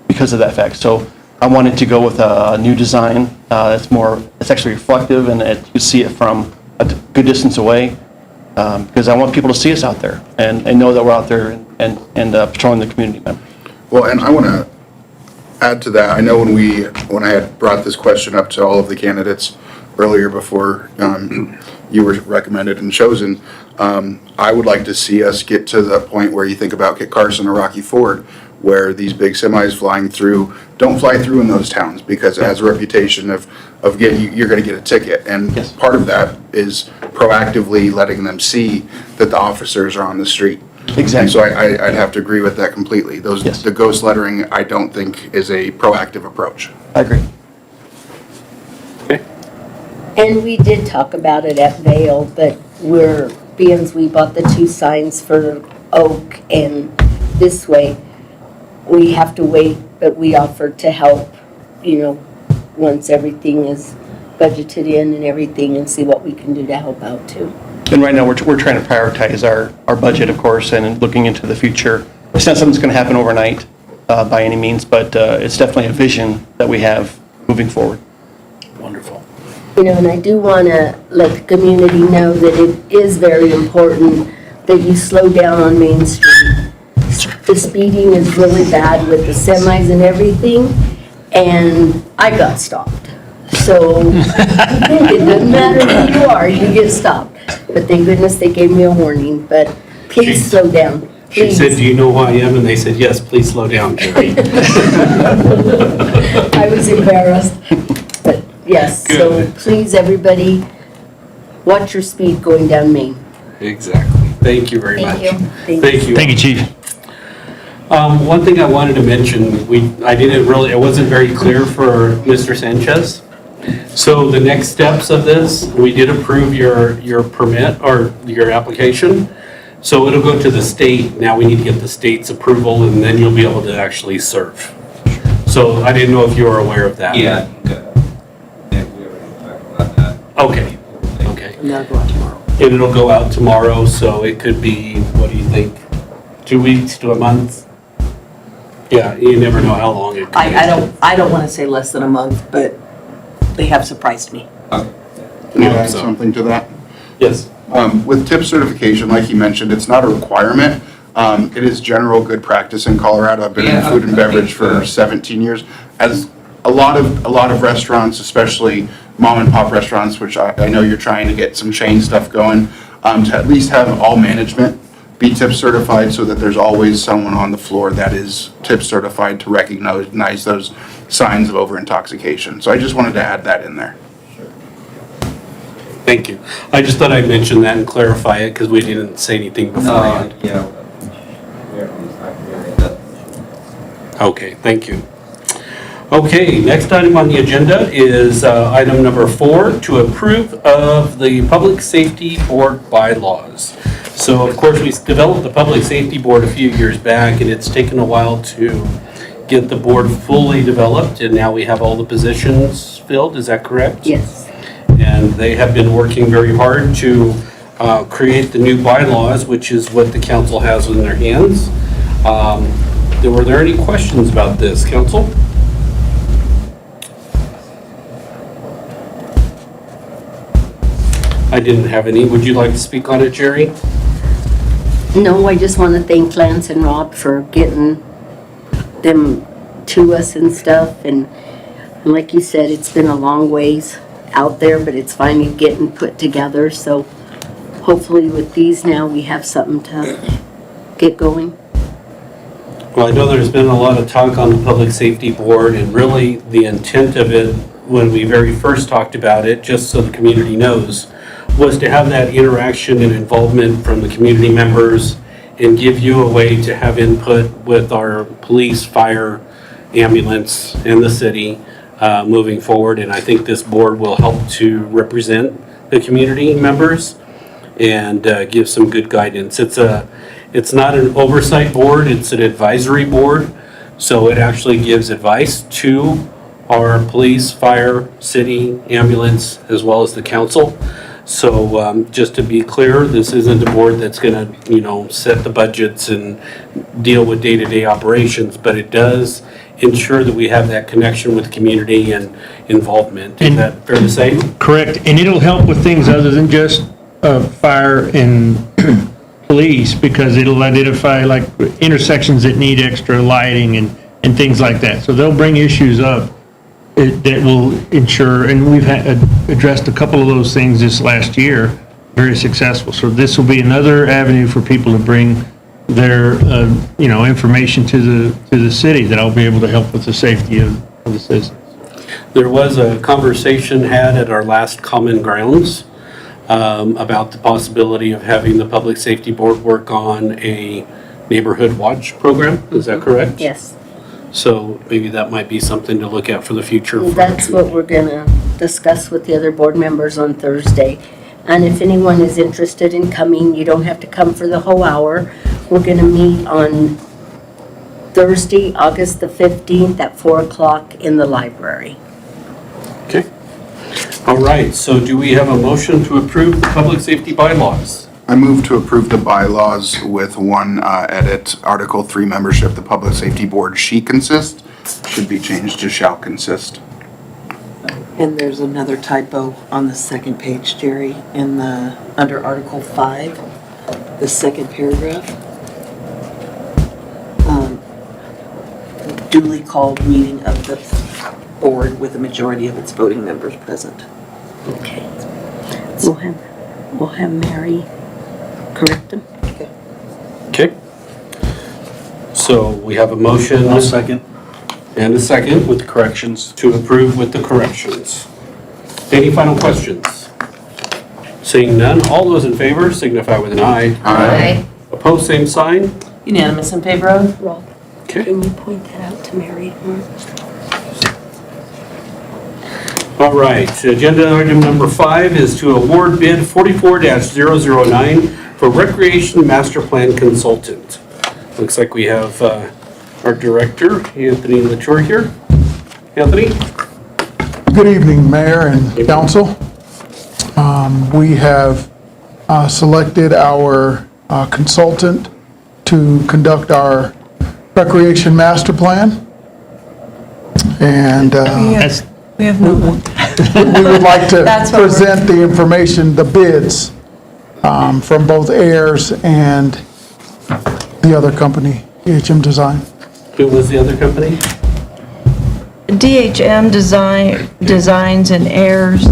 because of that fact. So I wanted to go with a new design it's actually reflective and you see it from a good distance away. Because I want people to see us out there and know that we're out there and patrolling the community members. Well, and I want to add to that. I know when I had brought this question up to all of the candidates earlier before you were recommended and chosen, I would like to see us get to the point where you think about Kit Carson or Rocky Ford, where these big semis flying through don't fly through in those towns because it has a reputation of you're going to get a ticket. And part of that is proactively letting them see that the officers are on the street. Exactly. And so I'd have to agree with that completely. The ghost lettering, I don't think is a proactive approach. I agree. And we did talk about it at Vail, but we bought the 2 signs for Oak and this way. We have to wait, but we offered to help, once everything is budgeted in and everything and see what we can do to help out too. And right now, we're trying to prioritize our budget, of course, and looking into the future. It's not something that's going to happen overnight by any means, but it's definitely a vision that we have moving forward. Wonderful. And I do want to let the community know that it is very important that you slow down on Main Street. The speeding is really bad with the semis and everything, and I got stopped. So it doesn't matter who you are, you get stopped. But thank goodness they gave me a warning, but please slow down. She Please. said, "Do you know who I am?" And they said, "Yes, please slow down, Jerry." I was embarrassed, but yes, so Good. please, everybody, watch your speed going down Main. Exactly. Thank you very much. Thank you. Thank you, Chief. One thing I wanted to mention, it wasn't very clear for Mr. Sanchez. So the next steps of this, we did approve your permit or your application. So it'll go to the state. Now we need to get the state's approval and then you'll be able to actually serve. So I didn't know if you were aware of that. Yeah, we already talked about that. Okay. And that'll go out tomorrow. And it'll go out tomorrow, so it could be, what do you think, 2 weeks to a month? Yeah, you never know how long it could be. I don't want to say less than a month, but they have surprised me. Can I add something to that? Yes. With tip certification, like you mentioned, it's not a requirement. It is general good practice in Colorado. I've been in food and beverage for 17 years. As a lot of restaurants, especially mom and pop restaurants, which I know you're trying to get some chain stuff going, to at least have all management be tip certified so that there's always someone on the floor that is tip certified to recognize those signs of over intoxication. So I just wanted to add that in there. Thank you. I just thought I'd mention that and clarify it because we didn't say anything beforehand. Okay, thank you. Okay, next item on the agenda is item number 4, to approve of the Public Safety Board bylaws. So of course, we developed the Public Safety Board a few years back and it's taken a while to get the board fully developed and now we have all the positions filled, is that correct? Yes. And they have been working very hard to create the new bylaws, which is what the council has in their hands. Were there any questions about this, council? I didn't have any. Would you like to speak on it, Jerry? No, I just want to thank Lance and Rob for getting them to us and stuff. And like you said, it's been a long ways out there, but it's finally getting put together. So hopefully with these now, we have something to get going. Well, I know there's been a lot of talk on the Public Safety Board, and really the intent of it, when we very first talked about it, just so the community knows, was to have that interaction and involvement from the community members and give you a way to have input with our police, fire, ambulance, and the city moving forward. And I think this board will help to represent the community members and give some good guidance. It's not an oversight board, it's an advisory board. So it actually gives advice to our police, fire, city, ambulance, as well as the council. So just to be clear, this isn't a board that's going to, set the budgets and deal with day-to-day operations, but it does ensure that we have that connection with the community and involvement. Is that fair to say? Correct, and it'll help with things other than just fire and police, because it'll identify like intersections that need extra lighting and things like that. So they'll bring issues up that will ensure, and we've addressed a couple of those things this last year, very successful. So this will be another avenue for people to bring their, information to the city that'll be able to help with the safety of the citizens. There was a conversation had at our last Common Grounds about the possibility of having the Public Safety Board work on a neighborhood watch program. Is that correct? Yes. So maybe that might be something to look at for the future. That's what we're gonna discuss with the other board members on Thursday. And if anyone is interested in coming, you don't have to come for the whole hour. We're gonna meet on Thursday, August the 15th at 4 o'clock in the library. Okay. All right, so do we have a motion to approve the public safety bylaws? I move to approve the bylaws with one edit. Article 3 membership, the Public Safety Board should be changed to shall consist. And there's another typo on the second page, Jerry, under Article 5, the second paragraph. Duly called meeting of the board with a majority of its voting members present. Okay. We'll have Mary correct them. Okay. So we have a motion. I'll second. And a second With corrections. to approve with the corrections. Any final questions? Seeing none, all those in favor signify with an eye. Aye. Opposed, same sign. Unanimous in favor of? Rob, Okay. can you point that out to Mary? All right, agenda item number 5 is to award bid 44-009 for Recreation Master Plan Consultant. Looks like we have our director, Anthony Latour here. Anthony? Good evening, Mayor and Council. We have selected our consultant to conduct our Recreation Master Plan. And We have no one. we would like to That's what we're- present the information, the bids from both Ayers and the other company, EHM Design. Who was the other company? DHM Designs and Airs.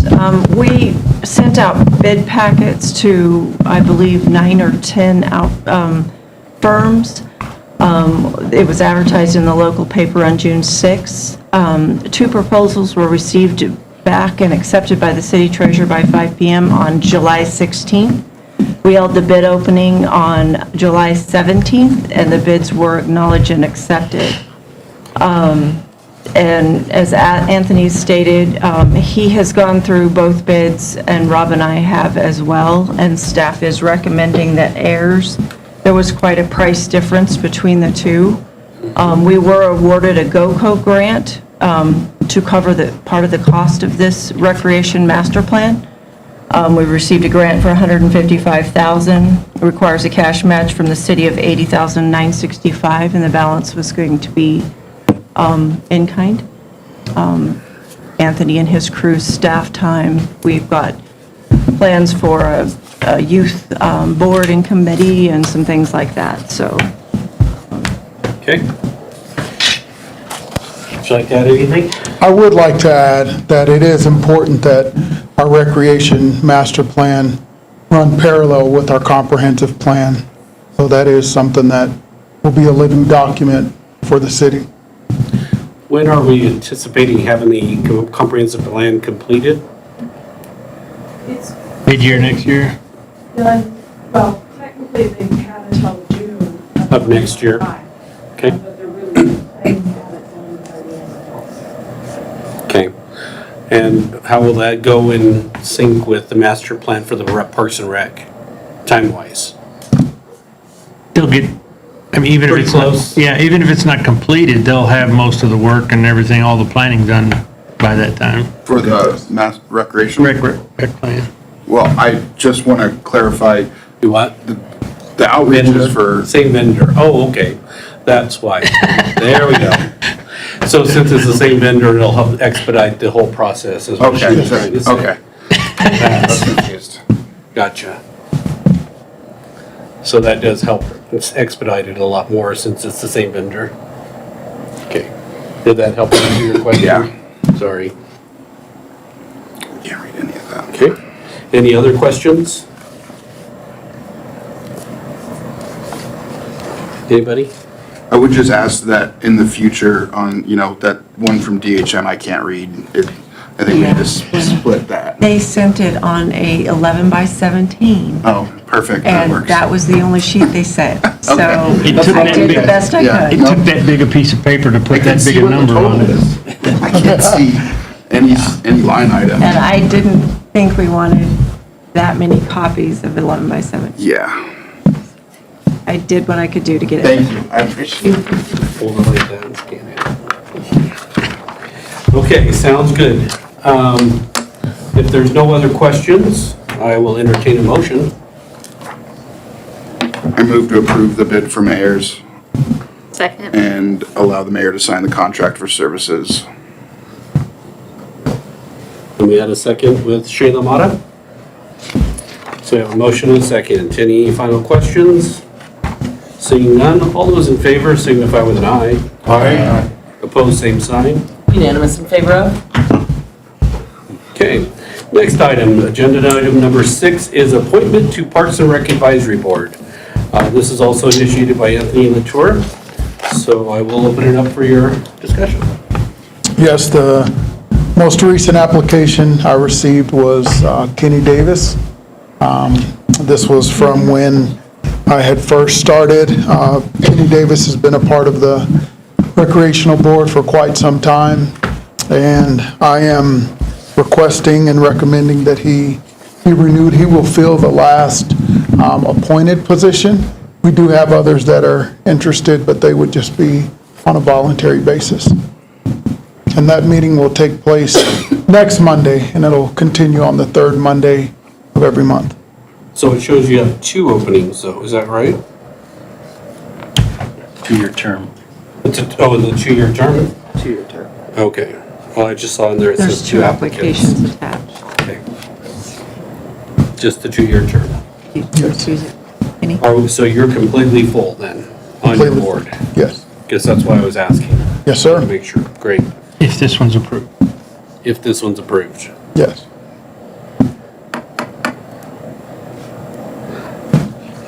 We sent out bid packets to, I believe, 9 or 10 firms. It was advertised in the local paper on June 6th. 2 proposals were received back and accepted by the city treasurer by 5 p.m. on July 16th. We held the bid opening on July 17th, and the bids were acknowledged and accepted. And as Anthony stated, he has gone through both bids, and Rob and I have as well, and staff is recommending that Ayers. There was quite a price difference between the two. We were awarded a GOCO grant to cover the part of the cost of this recreation master plan. We received a grant for $155,000. It requires a cash match from the city of $80,965, and the balance was going to be in kind. Anthony and his crew's staff time. We've got plans for a youth board and committee and some things like that, so. Okay. Would you like to add anything? I would like to add that it is important that our recreation master plan run parallel with our comprehensive plan. So that is something that will be a living document for the city. When are we anticipating having the comprehensive plan completed? Mid-year next year? Well, technically, they had until June. Of next year? Okay. But they're really planning to have it done by the end of August. Okay. And how will that go in sync with the master plan for the Parks and Rec, time-wise? They'll get I mean, even if Pretty it's not, close. yeah, even if it's not completed, they'll have most of the work and everything, all the planning done by that time. For the mass recreation? Rec plan. Well, I just want to clarify, You what? the outreach is for, Same vendor. Oh, okay. That's why. There we go. So since it's the same vendor, it'll help expedite the whole process. Is what she okay, was trying to say. okay. I was confused. Gotcha. So that does help. It's expedited a lot more since it's the same vendor. Okay. Did that help answer your question? Yeah. Sorry. Can't read any of that. Okay. Any other questions? Anybody? I would just ask that in the future on, that one from DHM I can't read. I think we need to split that. They sent it on a 11 by 17, Oh, perfect, that and works. that was the only sheet they sent. So Okay. It took I that did the big- best I Yeah. It could. took that big a piece of paper to put that big a number on it. I can't see any line item. And I didn't think we wanted that many copies of 11 by 17. Yeah, I did what I could do to get it. thank you, I appreciate it. Hold it like that and scan it. Okay, sounds good. If there's no other questions, I will entertain a motion. I move to approve the bid from Ayers Second. and allow the mayor to sign the contract for services. And we had a second with Shayla Mata. So we have a motion and a second. Any final questions? Seeing none, all those in favor signify with an eye. Aye. Opposed, same sign. Unanimous in favor of? Okay, next item, agenda item number 6 is appointment to Parks and Rec Advisory Board. This is also initiated by Anthony Latour, so I will open it up for your discussion. Yes, the most recent application I received was Kenny Davis. This was from when I had first started. Kenny Davis has been a part of the Recreational Board for quite some time, and I am requesting and recommending that he renewed. He will fill the last appointed position. We do have others that are interested, but they would just be on a voluntary basis. And that meeting will take place next Monday, and it'll continue on the third Monday of every month. So it shows you have 2 openings though, is that right? 2-year term. It's a 2-year term? 2-year term. Okay, well, I just saw in there it There's says 2 2 applicants. applications attached. Okay. Just the 2-year term. You choose it. Any? So you're completely full then, on your Completely. board? Yes. Guess that's why I was asking. Yes, sir. To make sure, great. If this one's approved. If this one's approved. Yes.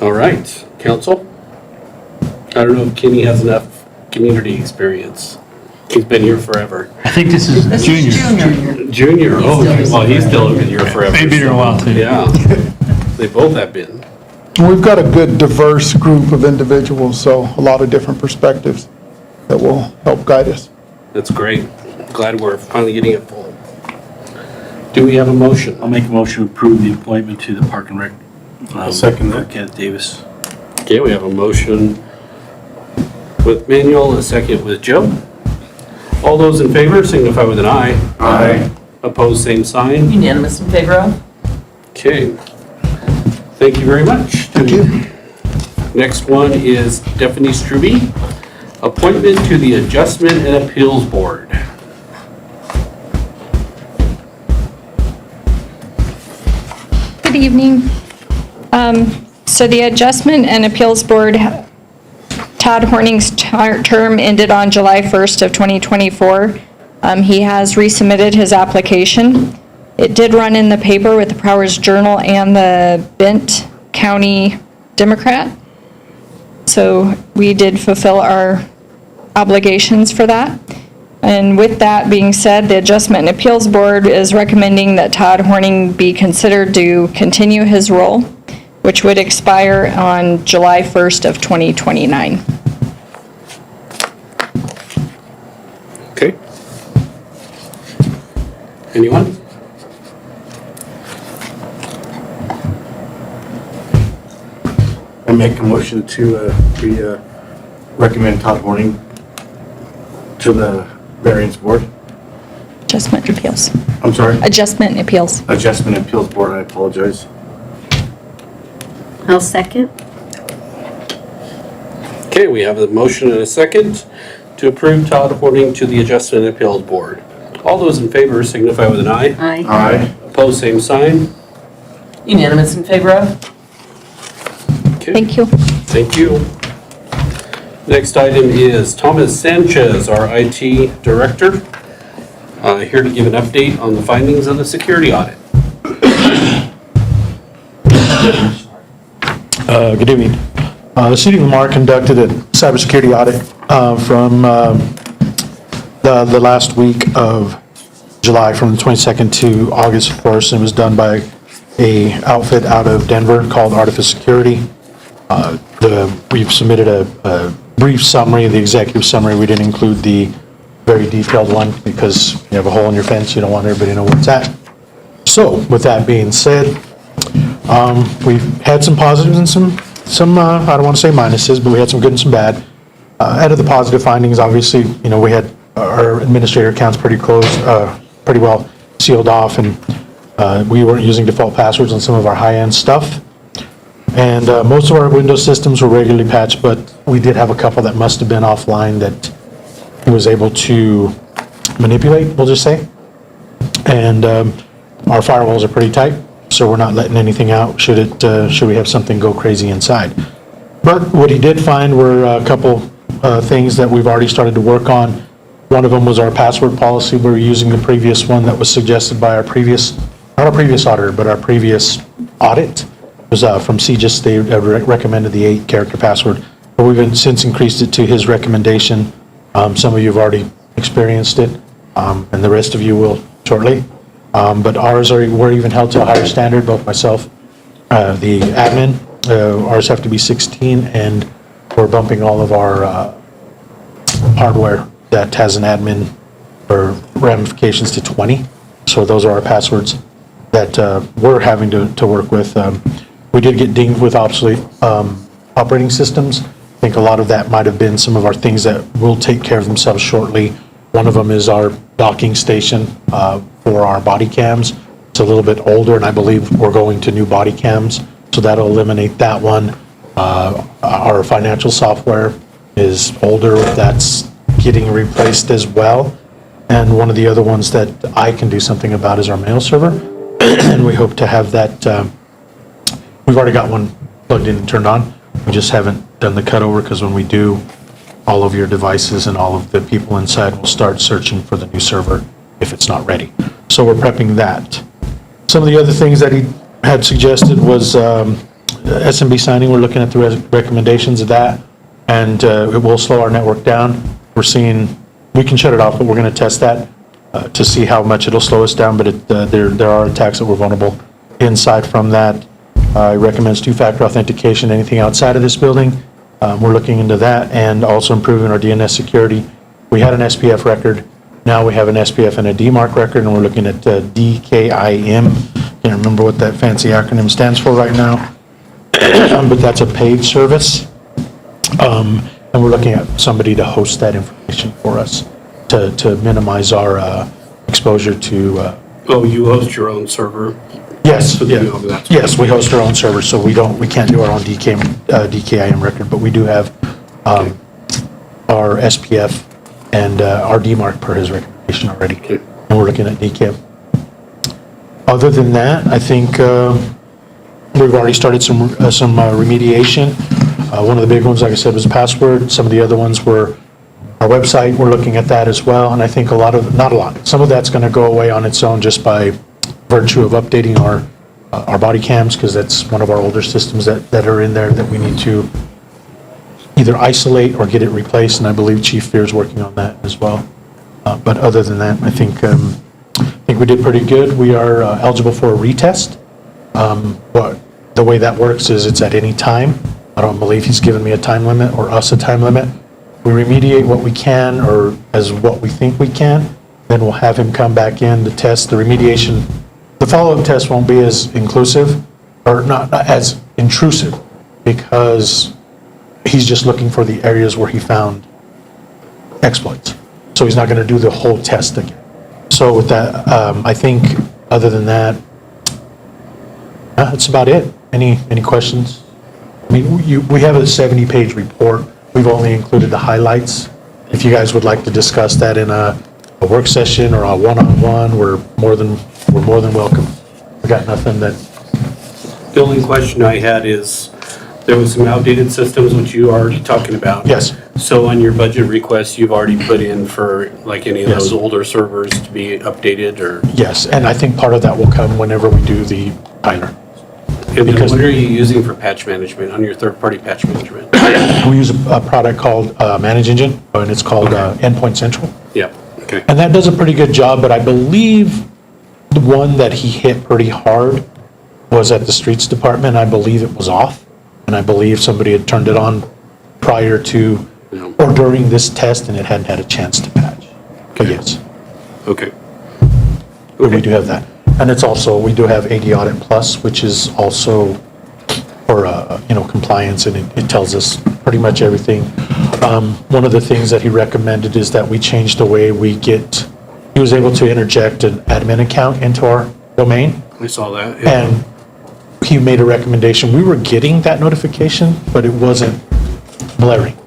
All right, council? I don't know if Kenny has enough community experience. He's been here forever. I think this is junior. Junior, oh, well, he's still been here forever. They've been here a while too. Yeah, they both have been. We've got a good diverse group of individuals, so a lot of different perspectives that will help guide us. That's great. Glad we're finally getting it full. Do we have a motion? I'll make a motion to approve the appointment to the Park and Rec. I'll second that. for Kenneth Davis. Okay, we have a motion with Manuel, a second with Joe. All those in favor signify with an eye. Aye. Opposed, same sign. Unanimous in favor of? Okay. Thank you very much. Thank you. Next one is Stephanie Struby, appointment to the Adjustment and Appeals Board. Good evening. So the Adjustment and Appeals Board, Todd Horning's term ended on July 1st of 2024. He has resubmitted his application. It did run in the paper with the Prowers Journal and the Bent County Democrat. So we did fulfill our obligations for that. And with that being said, the Adjustment and Appeals Board is recommending that Todd Horning be considered to continue his role, which would expire on July 1st of 2029. Okay. Anyone? I make a motion to recommend Todd Horning to the variance board. Adjustment appeals. I'm sorry? Adjustment appeals. Adjustment Appeals Board, I apologize. I'll second. Okay, we have a motion and a second to approve Todd Horning to the Adjustment and Appeals Board. All those in favor signify with an eye. Aye. Aye. Opposed, same sign. Unanimous in favor of? Thank you. Thank you. Next item is Thomas Sanchez, our IT Director, here to give an update on the findings of the security audit. Good evening. The City of Lamar conducted a cybersecurity audit from the last week of July, from the 22nd to August 1st. It was done by a outfit out of Denver called Artifice Security. We've submitted a brief summary, the executive summary. We didn't include the very detailed one because you have a hole in your fence, you don't want everybody to know where it's at. So with that being said, we've had some positives and some I don't want to say minuses, but we had some good and some bad. Out of the positive findings, obviously, we had our administrator accounts pretty close, pretty well sealed off, and we weren't using default passwords on some of our high-end stuff. And most of our Windows systems were regularly patched, but we did have a couple that must have been offline that he was able to manipulate, we'll just say. And our firewalls are pretty tight, so we're not letting anything out should we have something go crazy inside. But what he did find were a couple things that we've already started to work on. One of them was our password policy. We were using the previous one that was suggested by not our previous auditor, but our previous audit. It was from CGIS. They recommended the 8-character password, but we've since increased it to his recommendation. Some of you have already experienced it, and the rest of you will shortly. But ours we're even held to a higher standard, both myself, the admin, ours have to be 16, and we're bumping all of our hardware that has an admin or ramifications to 20. So those are our passwords that we're having to work with. We did get dinged with obsolete operating systems. I think a lot of that might have been some of our things that will take care of themselves shortly. One of them is our docking station for our body cams. It's a little bit older, and I believe we're going to new body cams, so that'll eliminate that one. Our financial software is older, that's getting replaced as well. And one of the other ones that I can do something about is our mail server, and we hope to have that. We've already got one plugged in and turned on. We just haven't done the cutover, because when we do, all of your devices and all of the people inside will start searching for the new server if it's not ready. So we're prepping that. Some of the other things that he had suggested was SMB signing. We're looking at the recommendations of that, and it will slow our network down. We're seeing, we can shut it off, but we're going to test that to see how much it'll slow us down, but there are attacks that we're vulnerable inside from that. It recommends two-factor authentication, anything outside of this building. We're looking into that, and also improving our DNS security. We had an SPF record. Now we have an SPF and a DMARC record, and we're looking at DKIM. Can't remember what that fancy acronym stands for right now, but that's a paid service. And we're looking at somebody to host that information for us to minimize our exposure to. Oh, you host your own server? Yes, Yeah. yes, we host our own server, so we can't do our own DKIM record, but we do have our SPF and our DMARC per his recommendation already, and we're looking at DKIM. Other than that, I think we've already started some remediation. One of the big ones, like I said, was password. Some of the other ones were our website. We're looking at that as well, and I think not a lot. Some of that's going to go away on its own just by virtue of updating our body cams, because that's one of our older systems that are in there that we need to either isolate or get it replaced, and I believe Chief Fear is working on that as well. But other than that, I think we did pretty good. We are eligible for a retest. But the way that works is it's at any time. I don't believe he's given me a time limit or us a time limit. We remediate what we can, or as what we think we can, then we'll have him come back in to test the remediation. The follow-up test won't be as inclusive, or not as intrusive, because he's just looking for the areas where he found exploits. So he's not going to do the whole test again. So with that, I think, other than that, that's about it. Any questions? I mean, we have a 70-page report. We've only included the highlights. If you guys would like to discuss that in a work session or a one-on-one, we're more than welcome. We got nothing that. The only question I had is, there was some outdated systems which you are already talking about. Yes. So on your budget request, you've already put in for like any of Yes. those older servers to be updated or? Yes, and I think part of that will come whenever we do the pilot. And then Because- what are you using for patch management, on your third-party patch management? We use a product called Manage Engine, and it's called Endpoint Central. Yeah, okay. And that does a pretty good job, but I believe the one that he hit pretty hard was at the streets department. I believe it was off, and I believe somebody had turned it on prior to or during this test, and it hadn't had a chance to patch. But yes. Okay. But we do have that. And it's also, we do have AD Audit Plus, which is also for, compliance, and it tells us pretty much everything. One of the things that he recommended is that we change the way we get, he was able to interject an admin account into our domain, I saw that. yeah. and he made a recommendation. We were getting that notification, but it wasn't blaring.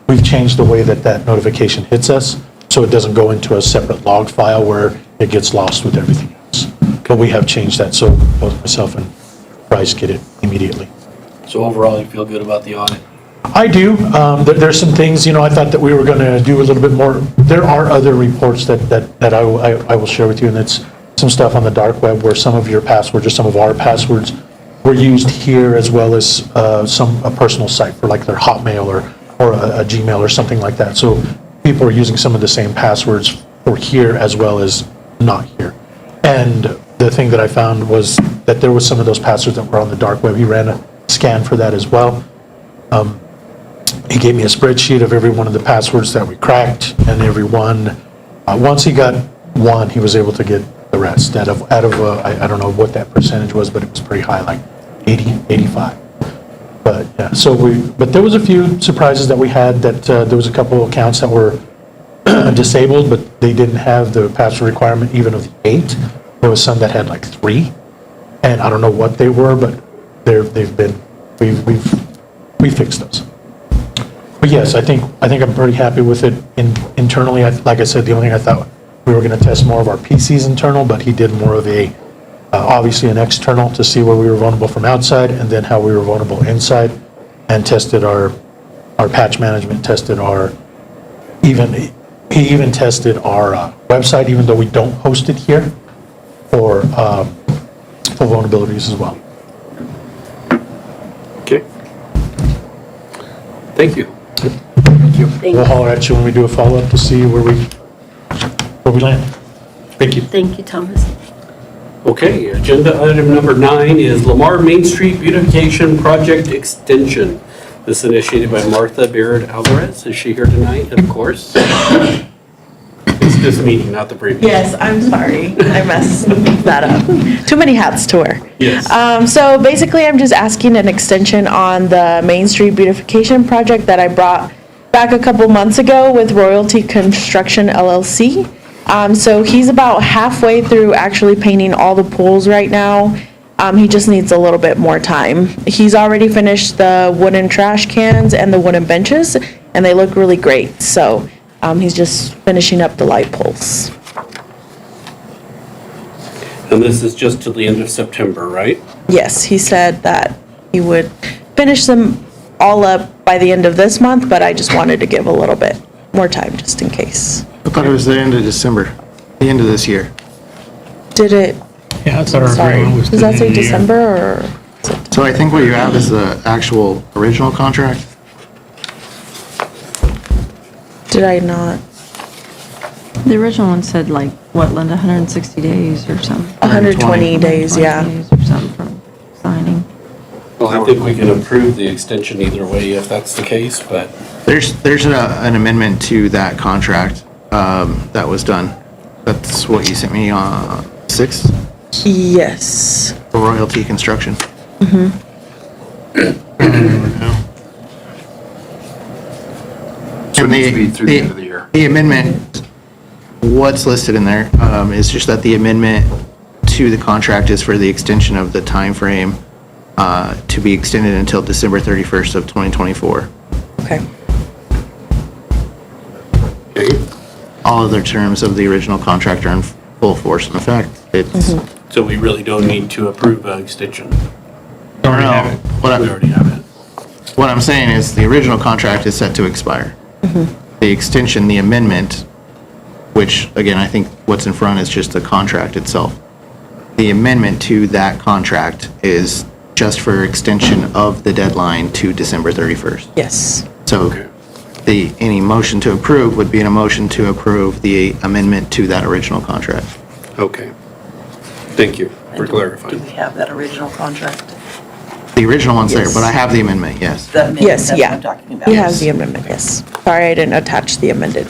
We've changed the way that notification hits us, so it doesn't go into a separate log file where it gets lost with everything else. But we have changed that, so both myself and Bryce get it immediately. So overall, you feel good about the audit? I do. There's some things, I thought that we were going to do a little bit more. There are other reports that I will share with you, and it's some stuff on the dark web where some of your passwords or some of our passwords were used here, as well as a personal site for like their Hotmail or a Gmail or something like that. So people are using some of the same passwords for here as well as not here. And the thing that I found was that there was some of those passwords that were on the dark web. He ran a scan for that as well. He gave me a spreadsheet of every one of the passwords that we cracked, and every one, once he got one, he was able to get the rest out of I don't know what that percentage was, but it was pretty high, like 80, 85. But yeah, but there was a few surprises that we had, that there was a couple of accounts that were disabled, but they didn't have the password requirement even of the 8. There was some that had like 3, and I don't know what they were, but we fixed those. But yes, I think I'm pretty happy with it internally. Like I said, the only thing I thought we were going to test more of our PCs internal, but he did more of obviously an external to see where we were vulnerable from outside, and then how we were vulnerable inside, and tested our patch management, he even tested our website, even though we don't host it here, for vulnerabilities as well. Okay. Thank you. We'll holler at you when we do a follow-up to see where we land. Thank you. Thank you, Thomas. Okay, agenda item number 9 is Lamar Main Street Beautification Project Extension. This is initiated by Martha Baird Alvarez. Is she here tonight? Of course. It's this meeting, not the previous. Yes, I'm sorry. I messed that up. Too many hats to wear. Yes. So basically, I'm just asking an extension on the Main Street beautification project that I brought back a couple months ago with Royalty Construction LLC. So he's about halfway through actually painting all the pools right now. He just needs a little bit more time. He's already finished the wooden trash cans and the wooden benches, and they look really great. So he's just finishing up the light poles. And this is just till the end of September, right? Yes, he said that he would finish them all up by the end of this month, but I just wanted to give a little bit more time just in case. I thought it was the end of December, the end of this year. Did it? Yeah, that's our Sorry, agreement. does that say December or? So I think what you have is the actual original contract. Did I not? The original one said like, what, Linda, 160 days or something? 120 days, yeah. 120 days or something from signing. Well, I think we can approve the extension either way if that's the case, but. There's an amendment to that contract that was done. That's what you sent me on 6th Yes. for Royalty Construction. And needs to be through the end of the year. The amendment, what's listed in there, is just that the amendment to the contract is for the extension of the timeframe to be extended until December 31st of 2024. Okay. All other terms of the original contract are in full force and effect. It's, So we really don't need to approve an extension. Already have it. We already have it. What I'm saying is the original contract is set to expire. The extension, the amendment, which again, I think what's in front is just the contract itself. The amendment to that contract is just for extension of the deadline to December 31st. Yes. So any motion to approve would be a motion to approve the amendment to that original contract. Okay. Thank you for Do clarifying. we have that original contract? The original one's there, Yes. but I have the amendment, yes. The amendment, Yes, that's what yeah. I'm talking about. He has the amendment, yes. Sorry, I didn't attach the amended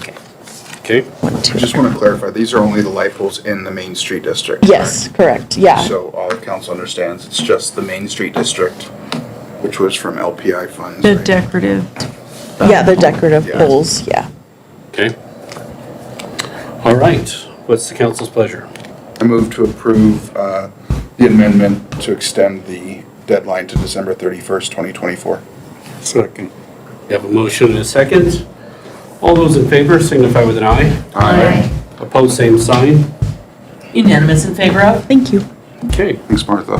Okay. one I to just it. want to clarify, these are only the light poles in the Main Street District. Yes, correct, yeah. So all of council understands, it's just the Main Street District, which was from LPI funds. The right? decorative. Yeah, the decorative Yeah. poles, yeah. Okay. All right. What's the council's pleasure? I move to approve the amendment to extend the deadline to December 31st, 2024. Second. We have a motion and a second. All those in favor signify with an eye. Aye. Opposed, same sign. Unanimous in favor of? Thank you. Okay. Thanks, Martha.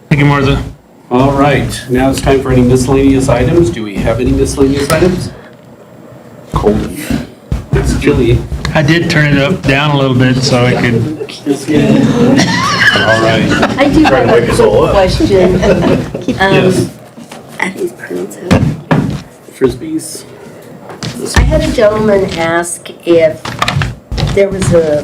Thank you, Martha. All right. Now it's time for any miscellaneous items. Do we have any miscellaneous items? Cold. It's chilly. I did turn it up, down a little bit so I could. All right. I do have a quick question. Yes. Are these prints out? Frisbees. I had a gentleman ask if there was a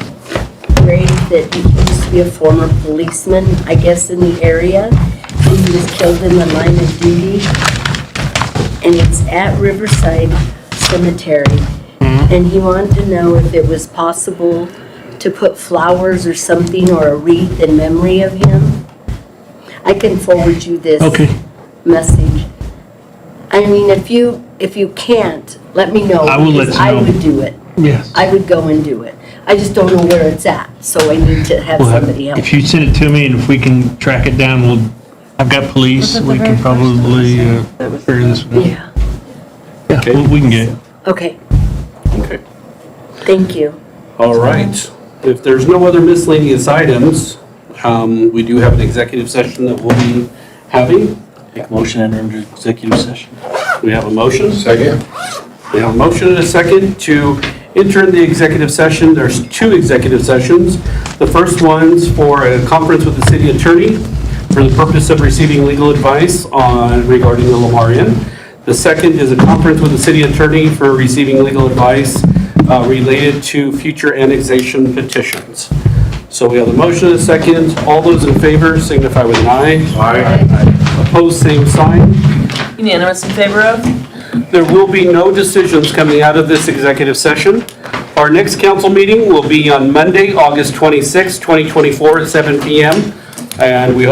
grave that used to be a former policeman, I guess, in the area, and he was killed in the line of duty. And it's at Riverside Cemetery. And he wanted to know if it was possible to put flowers or something or a wreath in memory of him. I can forward you this message. I mean, if you can't, let me know. I will let because you know. I would do it. Yes. I would go and do it. I just don't know where it's at, so I need to have somebody help. If you send it to me and if we can track it down, I've got police, we can probably figure this one out. Yeah, Yeah, we can get it. okay, Okay. thank you. All right. If there's no other miscellaneous items, we do have an executive session that we'll be having. Make motion enter into executive session. We have a motion. Second. We have a motion and a second to enter in the executive session. There's two executive sessions. The first one's for a conference with the city attorney for the purpose of receiving legal advice regarding the Lamar Inn. The second is a conference with the city attorney for receiving legal advice related to future annexation petitions. So we have a motion and a second. All those in favor signify with an eye. Aye. Opposed, same sign. Unanimous in favor of? There will be no decisions coming out of this executive session. Our next council meeting will be on Monday, August 26, 2024 at 7 PM. And we